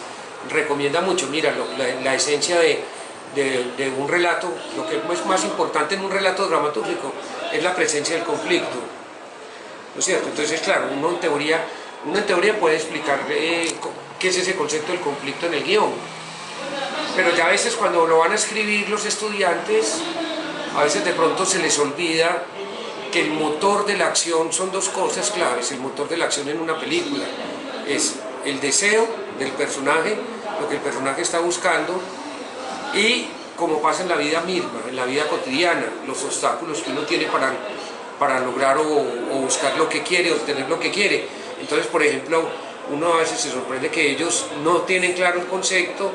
recomienda mucho, mira, la esencia de un relato, lo que es más importante en un relato dramatúrgico es la presencia del conflicto, ¿no es cierto? Entonces, claro, uno en teoría puede explicar qué es ese concepto del conflicto en el guión, pero ya a veces cuando lo van a escribir los estudiantes, a veces de pronto se les olvida que el motor de la acción son dos cosas claves. El motor de la acción en una película es el deseo del personaje, lo que el personaje está buscando, y como pasa en la vida misma, en la vida cotidiana, los obstáculos que uno tiene para lograr o buscar lo que quiere, obtener lo que quiere. Entonces, por ejemplo, uno a veces se sorprende que ellos no tienen claro el concepto,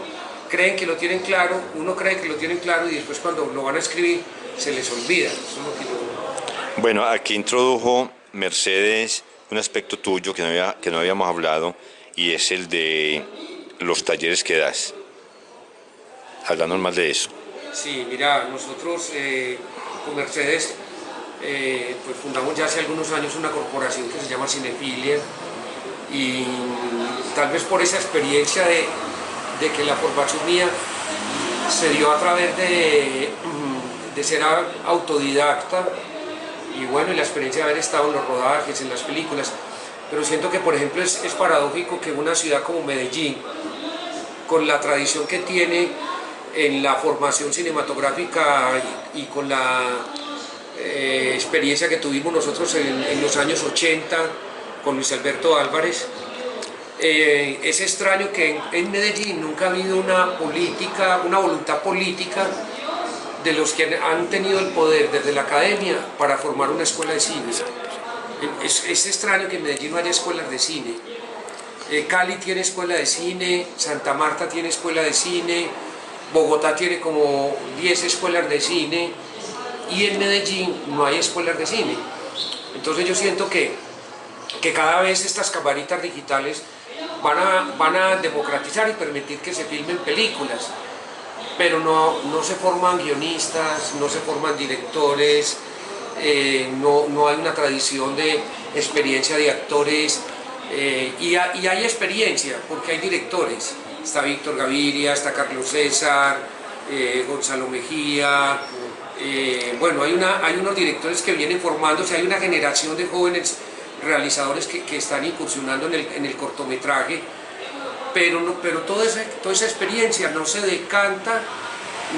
creen que lo tienen claro, uno cree que lo tienen claro y después cuando lo van a escribir se les olvida. Eso es lo que yo... Bueno, aquí introdujo Mercedes un aspecto tuyo que no habíamos hablado, y es el de los talleres que das. Hablando más de eso. Sí, mira, nosotros con Mercedes pues fundamos ya hace algunos años una corporación que se llama Cinefilia, y tal vez por esa experiencia de que la formación mía se dio a través de ser autodidacta, y bueno, y la experiencia de haber estado en los rodajes, en las películas, pero siento que, por ejemplo, es paradójico que una ciudad como Medellín, con la tradición que tiene en la formación cinematográfica y con la experiencia que tuvimos nosotros en los años 80 con Luis Alberto Álvarez, es extraño que en Medellín nunca ha habido una voluntad política de los que han tenido el poder desde la academia para formar una escuela de cine. Es extraño que en Medellín no haya escuelas de cine. Cali tiene escuela de cine, Santa Marta tiene escuela de cine, Bogotá tiene como 10 escuelas de cine, y en Medellín no hay escuelas de cine. Entonces yo siento que cada vez estas camaritas digitales van a democratizar y permitir que se filmen películas. pero no se forman guionistas, no se forman directores, no hay una tradición de experiencia de actores, y hay experiencia, porque hay directores. Está Víctor Gaviria, está Carlos César, Gonzalo Mejía, bueno, hay unos directores que vienen formándose, hay una generación de jóvenes realizadores que están incursionando en el cortometraje, pero toda esa experiencia no se decanta,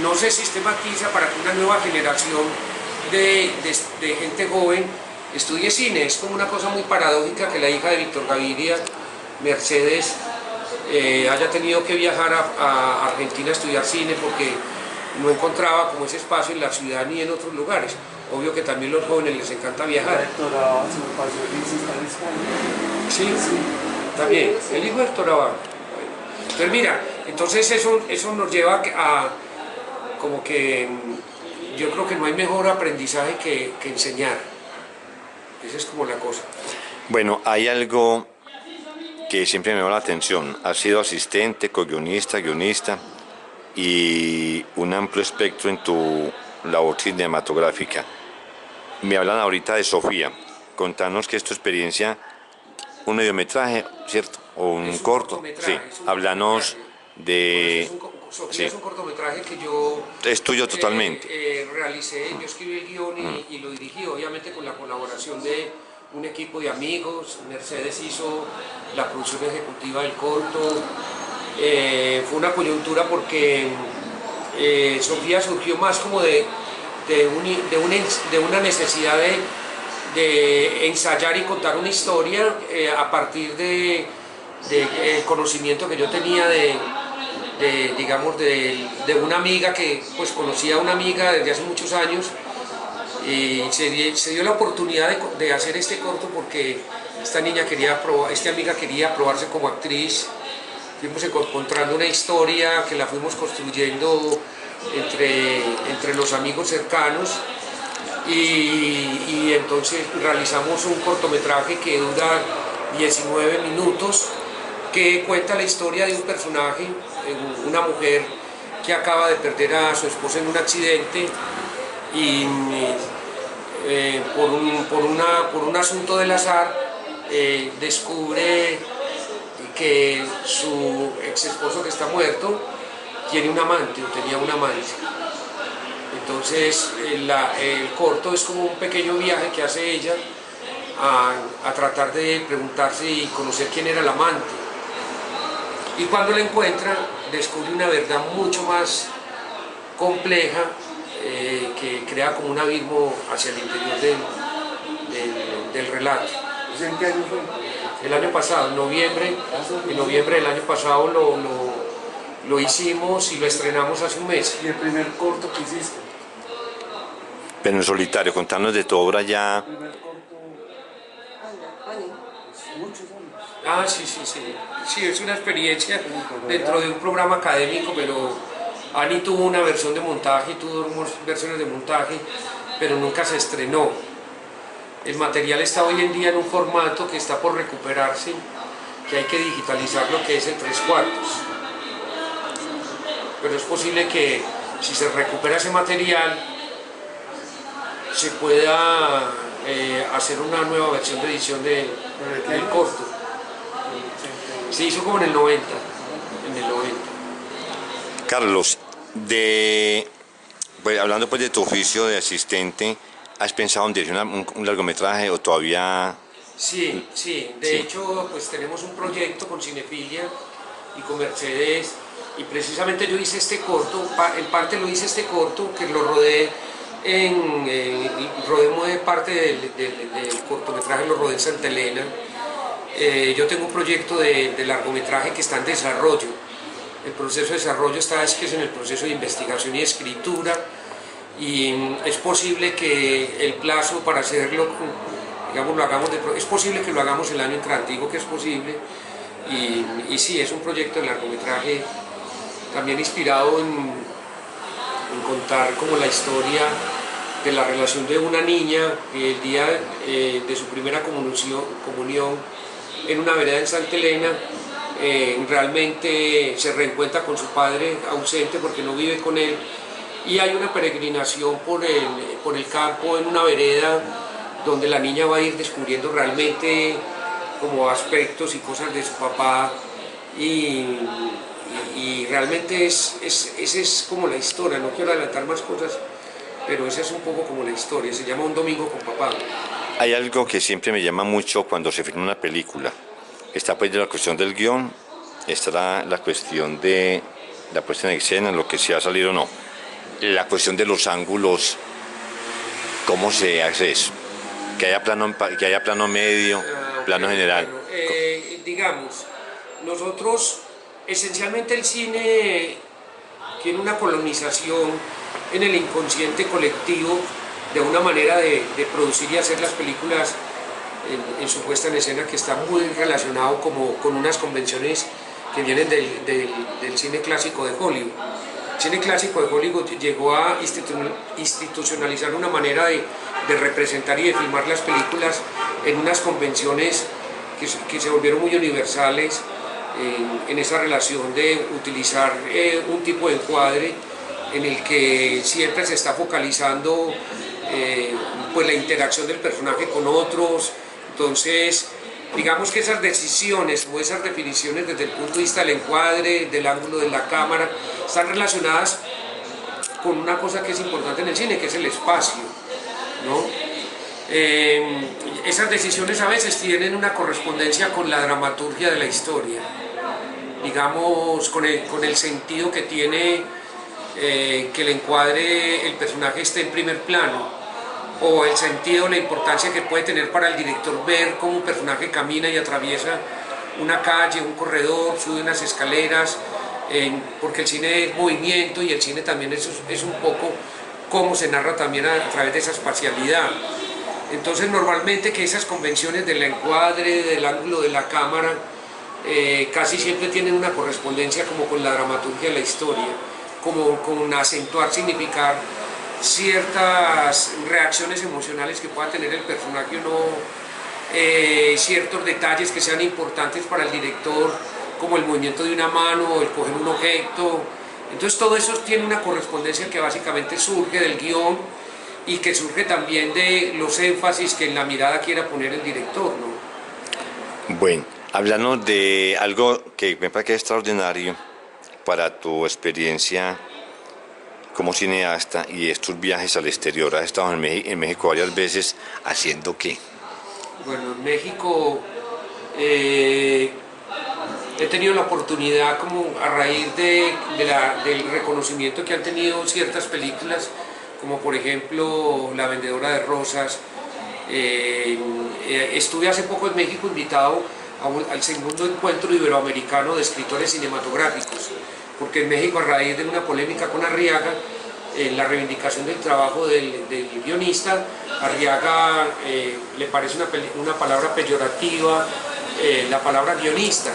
no se sistematiza para que una nueva generación de gente joven estudie cine. Es como una cosa muy paradójica que la hija de Víctor Gaviria, Mercedes, haya tenido que viajar a Argentina a estudiar cine porque no encontraba como ese espacio en la ciudad ni en otros lugares. Obvio que también a los jóvenes les encanta viajar. Sí, también, el hijo de Héctor Abad. Entonces mira, entonces eso nos lleva a como que yo creo que no hay mejor aprendizaje que enseñar. Esa es como la cosa. Bueno, hay algo que siempre me llama la atención. Has sido asistente, co-guionista, guionista y un amplio espectro en tu labor cinematográfica. Me hablan ahorita de Sofía. Contanos que es tu experiencia, un mediometraje, ¿cierto? O un corto. Sí, háblanos de... Sofía es un cortometraje que yo... Es tuyo totalmente. Realicé, yo escribí el guión y lo dirigí, obviamente con la colaboración de un equipo de amigos. Mercedes hizo la producción ejecutiva del corto. Fue una coyuntura porque Sofía surgió más como de una necesidad de ensayar y contar una historia a partir del conocimiento que yo tenía digamos, de una amiga que pues conocía a una amiga desde hace muchos años, y se dio la oportunidad de hacer este corto porque esta amiga quería probarse como actriz. Fuimos encontrando una historia que la fuimos construyendo entre los amigos cercanos, y entonces realizamos un cortometraje que dura 19 minutos, que cuenta la historia de un personaje, una mujer que acaba de perder a su esposa en un accidente, y por un asunto del azar descubre que su ex esposo, que está muerto, tiene un amante o tenía un amante. Entonces el corto es como un pequeño viaje que hace ella a tratar de preguntarse y conocer quién era el amante. Y cuando la encuentra, descubre una verdad mucho más compleja, que crea como un abismo hacia el interior del relato. ¿En qué año fue? El año pasado, en noviembre del año pasado lo hicimos y lo estrenamos hace un mes. ¿Y el primer corto que hiciste? Pero en solitario, contanos de tu obra ya. El primer corto, muchos años. Ah, sí. Sí, es una experiencia dentro de un programa académico, pero Ani tuvo una versión de montaje, tuvo dos versiones de montaje, pero nunca se estrenó. El material está hoy en día en un formato que está por recuperarse, que hay que digitalizarlo, que es en 3/4. Pero es posible que si se recupera ese material, se pueda hacer una nueva versión de edición del corto. Se hizo como en el 90. Carlos, hablando pues de tu oficio de asistente, ¿has pensado en dirigir un largometraje o todavía? Sí. De hecho, pues tenemos un proyecto con Cinefilia y con Mercedes, y precisamente yo hice este corto, en parte lo hice este corto, que lo rodé rodé parte del cortometraje, lo rodé en Santa Elena. Yo tengo un proyecto de largometraje que está en desarrollo. El proceso de desarrollo que es en el proceso de investigación y escritura, y es posible que el plazo para hacerlo, digamos, es posible que lo hagamos el año entrante, digo que es posible, y sí, es un proyecto de largometraje también inspirado en contar como la historia de la relación de una niña que el día de su primera comunión en una vereda en Santa Elena realmente se reencuentra con su padre ausente porque no vive con él, y hay una peregrinación por el campo en una vereda donde la niña va a ir descubriendo realmente como aspectos y cosas de su papá, y realmente esa es como la historia. No quiero adelantar más cosas, pero esa es un poco como la historia. Se llama Un domingo con papá. Hay algo que siempre me llama mucho cuando se filma una película. Está pues la cuestión del guión, está la cuestión de la puesta en escena, lo que sea salir o no. La cuestión de los ángulos, ¿cómo se hace eso? Que haya plano medio, plano general. Bueno, digamos, nosotros, esencialmente el cine tiene una colonización en el inconsciente colectivo de una manera de producir y hacer las películas en su puesta en escena, que está muy relacionado como con unas convenciones que vienen del cine clásico de Hollywood. El cine clásico de Hollywood llegó a institucionalizar una manera de representar y de filmar las películas en unas convenciones que se volvieron muy universales en esa relación de utilizar un tipo de encuadre en el que siempre se está focalizando pues la interacción del personaje con otros. Entonces, digamos que esas decisiones o esas definiciones desde el punto de vista del encuadre, del ángulo de la cámara, están relacionadas con una cosa que es importante en el cine, que es el espacio, ¿no? Esas decisiones a veces tienen una correspondencia con la dramaturgia de la historia, digamos, con el sentido que tiene que el encuadre, el personaje esté en primer plano, o el sentido, la importancia que puede tener para el director ver cómo un personaje camina y atraviesa una calle, un corredor, sube unas escaleras, porque el cine es movimiento y el cine también es un poco cómo se narra también a través de esa espacialidad. Entonces normalmente que esas convenciones del encuadre, del ángulo de la cámara, casi siempre tienen una correspondencia como con la dramaturgia de la historia, como con acentuar, significar ciertas reacciones emocionales que pueda tener el personaje o no, ciertos detalles que sean importantes para el director, como el movimiento de una mano o el coger un objeto. Entonces todo eso tiene una correspondencia que básicamente surge del guión y que surge también de los énfasis que en la mirada quiera poner el director, ¿no? Bueno, hablando de algo que me parece extraordinario para tu experiencia como cineasta y estos viajes al exterior. Has estado en México varias veces, ¿haciendo qué? Bueno, en México he tenido la oportunidad, como a raíz del reconocimiento que han tenido ciertas películas, como por ejemplo La vendedora de rosas. Estuve hace poco en México invitado al segundo encuentro iberoamericano de escritores cinematográficos, porque en México, a raíz de una polémica con Arriaga, en la reivindicación del trabajo del guionista, Arriaga le parece una palabra peyorativa la palabra guionista,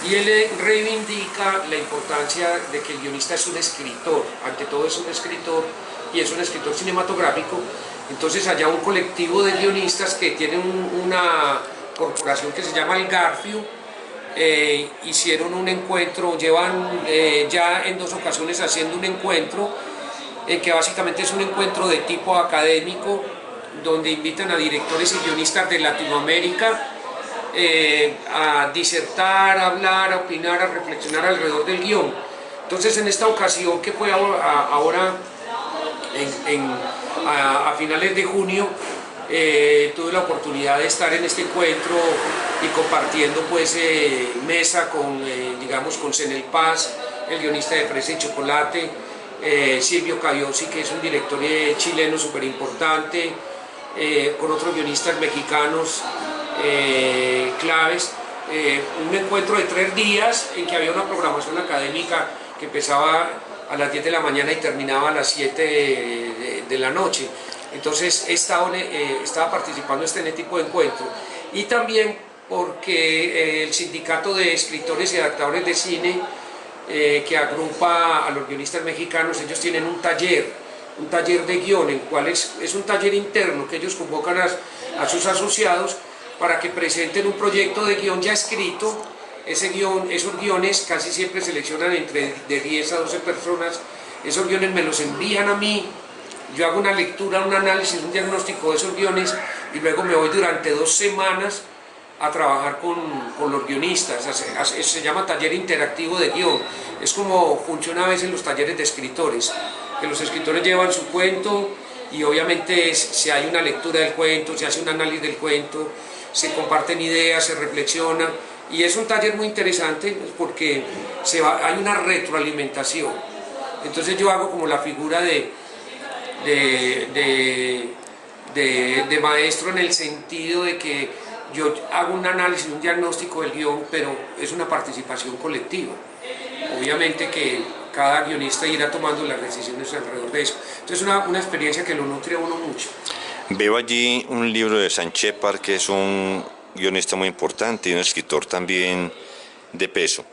y él reivindica la importancia de que el guionista es un escritor, ante todo es un escritor, y es un escritor cinematográfico. Entonces allá un colectivo de guionistas que tienen una corporación que se llama el Garfio, hicieron un encuentro, llevan ya en 2 ocasiones haciendo un encuentro, que básicamente es un encuentro de tipo académico, donde invitan a directores y guionistas de Latinoamérica a disertar, a hablar, a opinar, a reflexionar alrededor del guión. Entonces en esta ocasión, que fue ahora a finales de junio, tuve la oportunidad de estar en este encuentro y compartiendo pues mesa con, digamos, con Zenel Paz, el guionista de Fresa y Chocolate, Silvio Cayosi, que es un director chileno súper importante, con otros guionistas mexicanos claves. Un encuentro de 3 días en que había una programación académica que empezaba a las 10 de la mañana y terminaba a las 7 de la noche. Entonces estaba participando en este tipo de encuentro, y también porque el sindicato de escritores y adaptadores de cine, que agrupa a los guionistas mexicanos, ellos tienen un taller de guión, el cual es un taller interno que ellos convocan a sus asociados para que presenten un proyecto de guión ya escrito esos guiones casi siempre seleccionan entre de 10 a 12 personas, esos guiones me los envían a mí, yo hago una lectura, un análisis, un diagnóstico de esos guiones y luego me voy durante 2 semanas a trabajar con los guionistas, se llama taller interactivo de guión, es como funciona a veces los talleres de escritores, que los escritores llevan su cuento y obviamente si hay una lectura del cuento, se hace un análisis del cuento, se comparten ideas, se reflexiona y es un taller muy interesante porque hay una retroalimentación. Entonces yo hago como la figura de maestro en el sentido de que yo hago un análisis, un diagnóstico del guión, pero es una participación colectiva. Obviamente que cada guionista irá tomando las decisiones alrededor de eso. Entonces es una experiencia que lo nutre a uno mucho. Veo allí un libro de Sanchepar, que es un guionista muy importante y un escritor también de peso.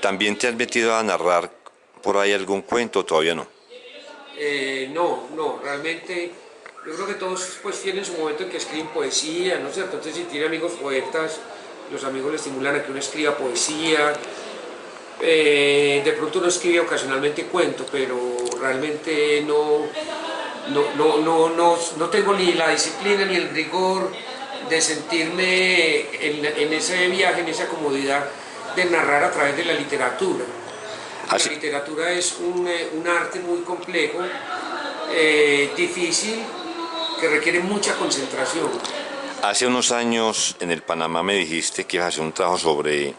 ¿También te has metido a narrar por ahí algún cuento o todavía no? No, realmente yo creo que todos pues tienen su momento en que escriben poesía, ¿no es cierto? Entonces si tiene amigos poetas, los amigos le estimulan a que uno escriba poesía. De pronto uno escribe ocasionalmente cuento, pero realmente no tengo ni la disciplina ni el rigor de sentirme en ese viaje, en esa comodidad de narrar a través de la literatura. La literatura es un arte muy complejo, difícil, que requiere mucha concentración. Hace unos años en el Panamá me dijiste que ibas a hacer un trabajo sobre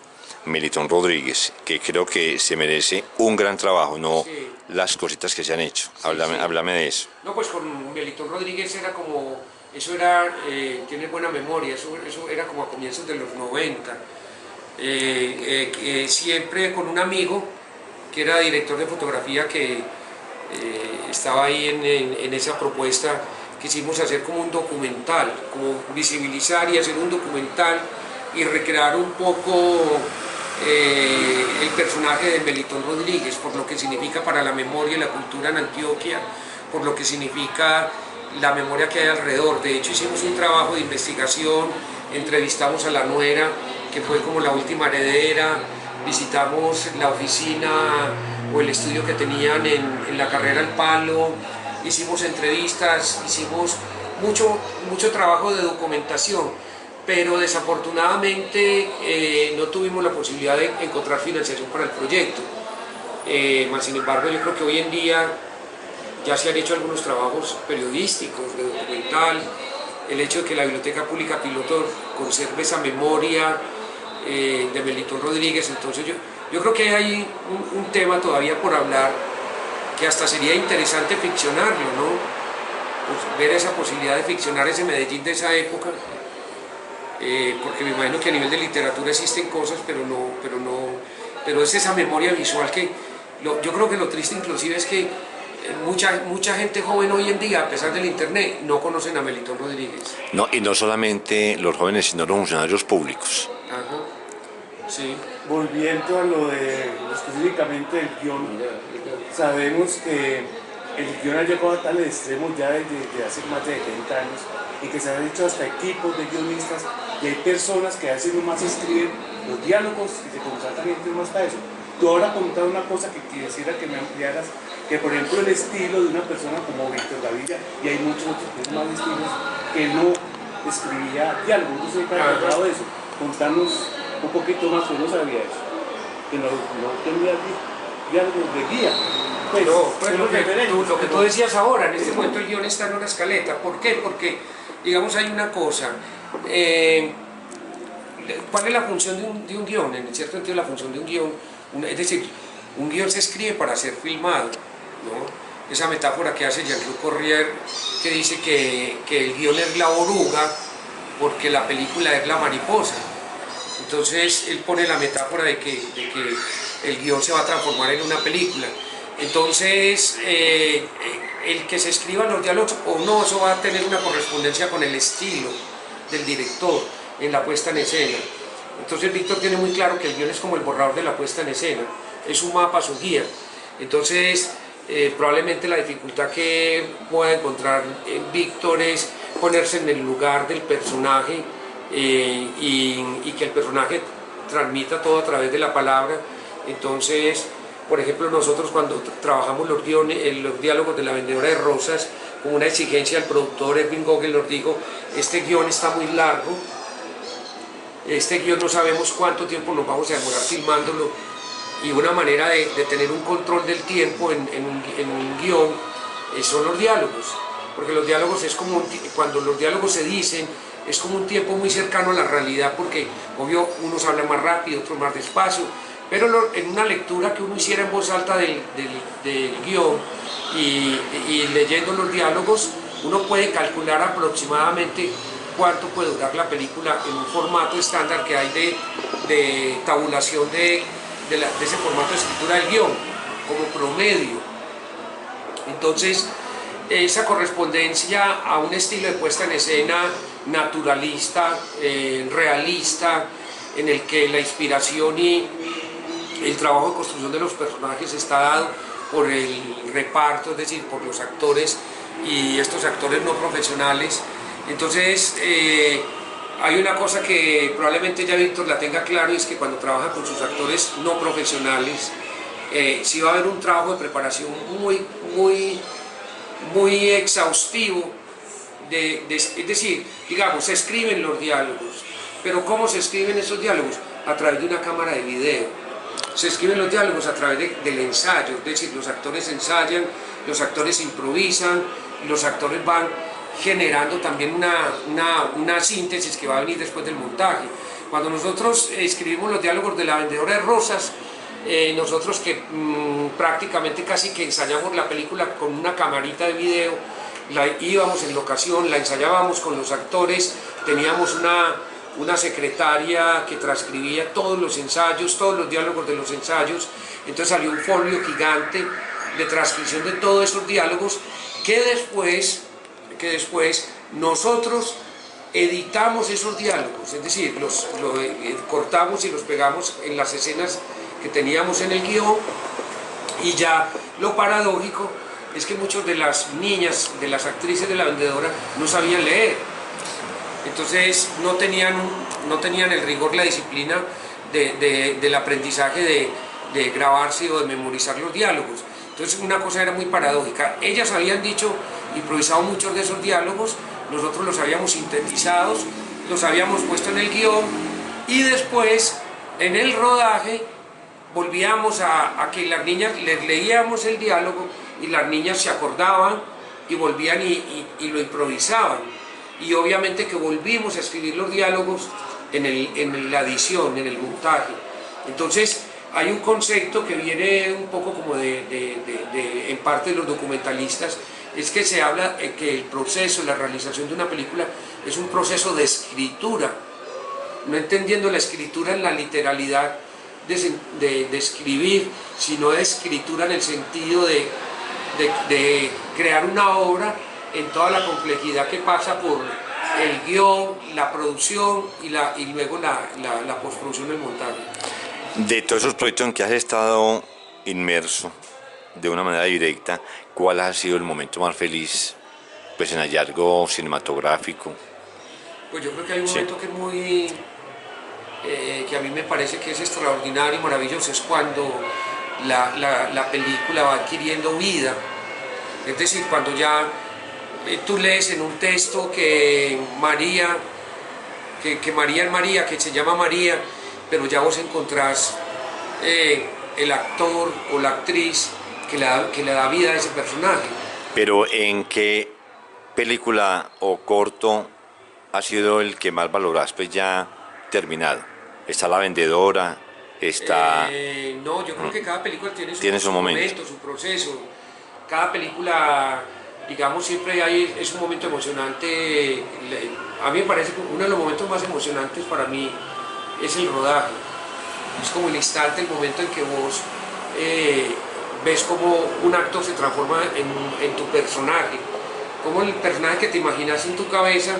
Melitón Rodríguez, que creo que se merece un gran trabajo, no sí. Las cositas que se han hecho. Háblame de eso. No, pues con Melitón Rodríguez era como, eso era, tiene buena memoria, eso era como a comienzos de los 90. Siempre con un amigo que era director de fotografía que estaba ahí en esa propuesta, quisimos hacer como un documental, como visibilizar y hacer un documental y recrear un poco el personaje de Melitón Rodríguez, por lo que significa para la memoria y la cultura en Antioquia, por lo que significa la memoria que hay alrededor. De hecho hicimos un trabajo de investigación, entrevistamos a la nuera, que fue como la última heredera, visitamos la oficina o el estudio que tenían en la carrera El Palo, hicimos entrevistas, hicimos mucho trabajo de documentación, pero desafortunadamente no tuvimos la posibilidad de encontrar financiación para el proyecto. Sin embargo, yo creo que hoy en día ya se han hecho algunos trabajos periodísticos, de documental, el hecho de que la Biblioteca Pública Piloto conserve esa memoria de Melitón Rodríguez. Entonces yo creo que hay un tema todavía por hablar que hasta sería interesante ficcionarlo, ¿no? Pues ver esa posibilidad de ficcionar ese Medellín de esa época, porque me imagino que a nivel de literatura existen cosas, pero es esa memoria visual que yo creo que lo triste inclusive es que mucha gente joven hoy en día, a pesar del internet, no conocen a Melitón Rodríguez. No, y no solamente los jóvenes, sino los funcionarios públicos. Ajá, sí. Volviendo a lo de específicamente del guión, sabemos que el guión ha llegado a tales extremos ya desde hace más de 70 años y que se han hecho hasta equipos de guionistas y hay personas que a veces nomás escriben los diálogos y se contratan gente más para eso. Tú ahora contar una cosa que quisiera que me ampliaras, que por ejemplo el estilo de una persona como Víctor Gaviria, y hay muchos otros más estilos que no escribía diálogos, no sé qué ha tratado de eso. Contanos un poquito más, yo no sabía eso, que no tenía diálogos de guía. Pues, no, pues lo que tú decías ahora, en este momento el guión está en una escaleta. ¿Por qué? Porque, digamos, hay una cosa. ¿Cuál es la función de un guión? En cierto sentido, la función de un guión, es decir, un guión se escribe para ser filmado, ¿no? Esa metáfora que hace Jean-Claude Corrier, que dice que el guión es la oruga porque la película es la mariposa. Entonces él pone la metáfora de que el guión se va a transformar en una película. Entonces el que se escriban los diálogos o no, eso va a tener una correspondencia con el estilo del director en la puesta en escena. Entonces Víctor tiene muy claro que el guión es como el borrador de la puesta en escena, es un mapa, su guía. Entonces probablemente la dificultad que pueda encontrar Víctor es ponerse en el lugar del personaje y que el personaje transmita todo a través de la palabra. Entonces, por ejemplo, nosotros cuando trabajamos los diálogos de La Vendedora de Rosas, con una exigencia del productor Edwin Gogel nos dijo, este guión está muy largo, este guión no sabemos cuánto tiempo nos vamos a demorar filmándolo, y una manera de tener un control del tiempo en un guión son los diálogos, porque los diálogos es como, cuando los diálogos se dicen, es como un tiempo muy cercano a la realidad, porque obvio unos hablan más rápido, otros más despacio, pero en una lectura que uno hiciera en voz alta del guión y leyendo los diálogos, uno puede calcular aproximadamente cuánto puede durar la película en un formato estándar que hay de tabulación de ese formato de escritura del guión, como promedio. Entonces, esa correspondencia a un estilo de puesta en escena naturalista, realista, en el que la inspiración y el trabajo de construcción de los personajes está dado por el reparto, es decir, por los actores y estos actores no profesionales. Entonces, hay una cosa que probablemente ya Víctor la tenga claro, y es que cuando trabaja con sus actores no profesionales, sí va a haber un trabajo de preparación muy exhaustivo, es decir, digamos, se escriben los diálogos, pero ¿cómo se escriben esos diálogos? A través de una cámara de video. Se escriben los diálogos a través del ensayo, es decir, los actores ensayan, los actores improvisan, los actores van generando también una síntesis que va a venir después del montaje. Cuando nosotros escribimos los diálogos de La Vendedora de Rosas, nosotros que prácticamente casi que ensayamos la película con una camarita de video, íbamos en locación, la ensayábamos con los actores, teníamos una secretaria que transcribía todos los ensayos, todos los diálogos de los ensayos, entonces salió un folio gigante de transcripción de todos esos diálogos que después nosotros editamos esos diálogos, es decir, los cortamos y los pegamos en las escenas que teníamos en el guión, y ya lo paradójico es que muchas de las niñas, de las actrices de La Vendedora, no sabían leer, entonces no tenían el rigor, la disciplina del aprendizaje de grabarse o de memorizar los diálogos. Entonces una cosa era muy paradójica, ellas habían improvisado muchos de esos diálogos, nosotros los habíamos sintetizados, los habíamos puesto en el guión, y después en el rodaje volvíamos a que las niñas les leíamos el diálogo y las niñas se acordaban y volvían y lo improvisaban, y obviamente que volvimos a escribir los diálogos en la edición, en el montaje. Entonces hay un concepto que viene un poco como en parte de los documentalistas, es que se habla que el proceso, la realización de una película es un proceso de escritura, no entendiendo la escritura en la literalidad de escribir, sino de escritura en el sentido de crear una obra en toda la complejidad que pasa por el guión, la producción y luego la postproducción, el montaje. De todos esos proyectos en que has estado inmerso de una manera directa, ¿cuál ha sido el momento más feliz, pues, en hallazgo cinematográfico? Pues yo creo que hay un momento que es muy, que a mí me parece que es extraordinario y maravilloso, es cuando la película va adquiriendo vida, es decir, cuando ya tú lees en un texto que María es María, que se llama María, pero ya vos encontrás el actor o la actriz que le da vida a ese personaje. Pero ¿en qué película o corto ha sido el que más valorás, pues, ya terminado? ¿Está La Vendedora? ¿Está...? No, yo creo que cada película tiene su momento, su proceso. Cada película, digamos, siempre es un momento emocionante. A mí me parece que uno de los momentos más emocionantes para mí es el rodaje. Es como el instante, el momento en que vos ves cómo un actor se transforma en tu personaje, cómo el personaje que te imaginas en tu cabeza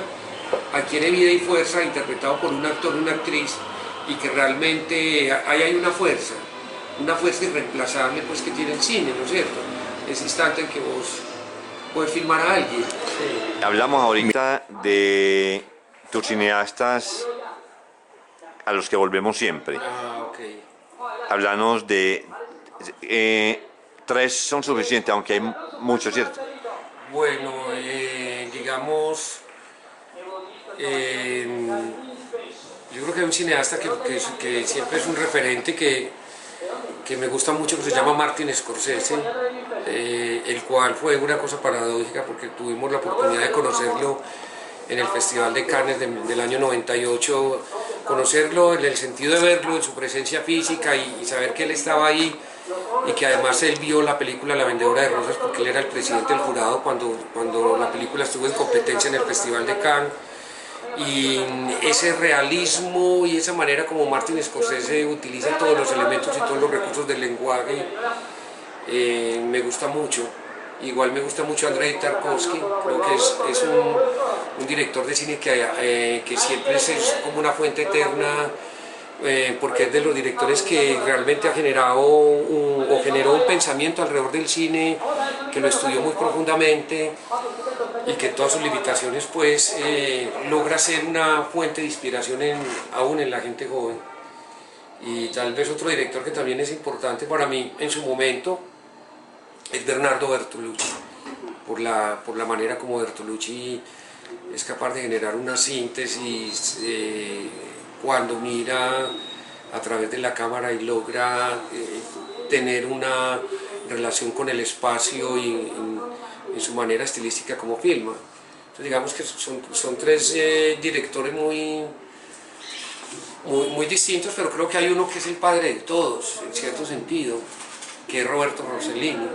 adquiere vida y fuerza, interpretado por un actor o una actriz, y que realmente ahí hay una fuerza irreemplazable, pues, que tiene el cine, ¿no es cierto? Ese instante en que vos puedes filmar a alguien. Hablamos ahorita de tus cineastas a los que volvemos siempre. Ah, ok. Háblanos de... 3 son suficientes, aunque hay muchos, ¿cierto? Bueno, digamos, yo creo que hay un cineasta que siempre es un referente que me gusta mucho, que se llama Martin Scorsese, el cual fue una cosa paradójica porque tuvimos la oportunidad de conocerlo en el Festival de Cannes del año 98, conocerlo en el sentido de verlo, en su presencia física y saber que él estaba ahí y que además él vio la película La Vendedora de Rosas porque él era el presidente del jurado cuando la película estuvo en competencia en el Festival de Cannes. Y ese realismo y esa manera como Martin Scorsese utiliza todos los elementos y todos los recursos del lenguaje me gusta mucho. Igual me gusta mucho Andrei Tarkovsky, creo que es un director de cine que siempre es como una fuente eterna, porque es de los directores que realmente ha generado o generó un pensamiento alrededor del cine, que lo estudió muy profundamente y que todas sus limitaciones pues logra ser una fuente de inspiración aún en la gente joven. Y tal vez otro director que también es importante para mí en su momento es Bernardo Bertolucci, por la manera como Bertolucci es capaz de generar una síntesis cuando mira a través de la cámara y logra tener una relación con el espacio y en su manera estilística como filma. Entonces digamos que son 3 directores muy distintos, pero creo que hay uno que es el padre de todos, en cierto sentido, que es Roberto Rossellini.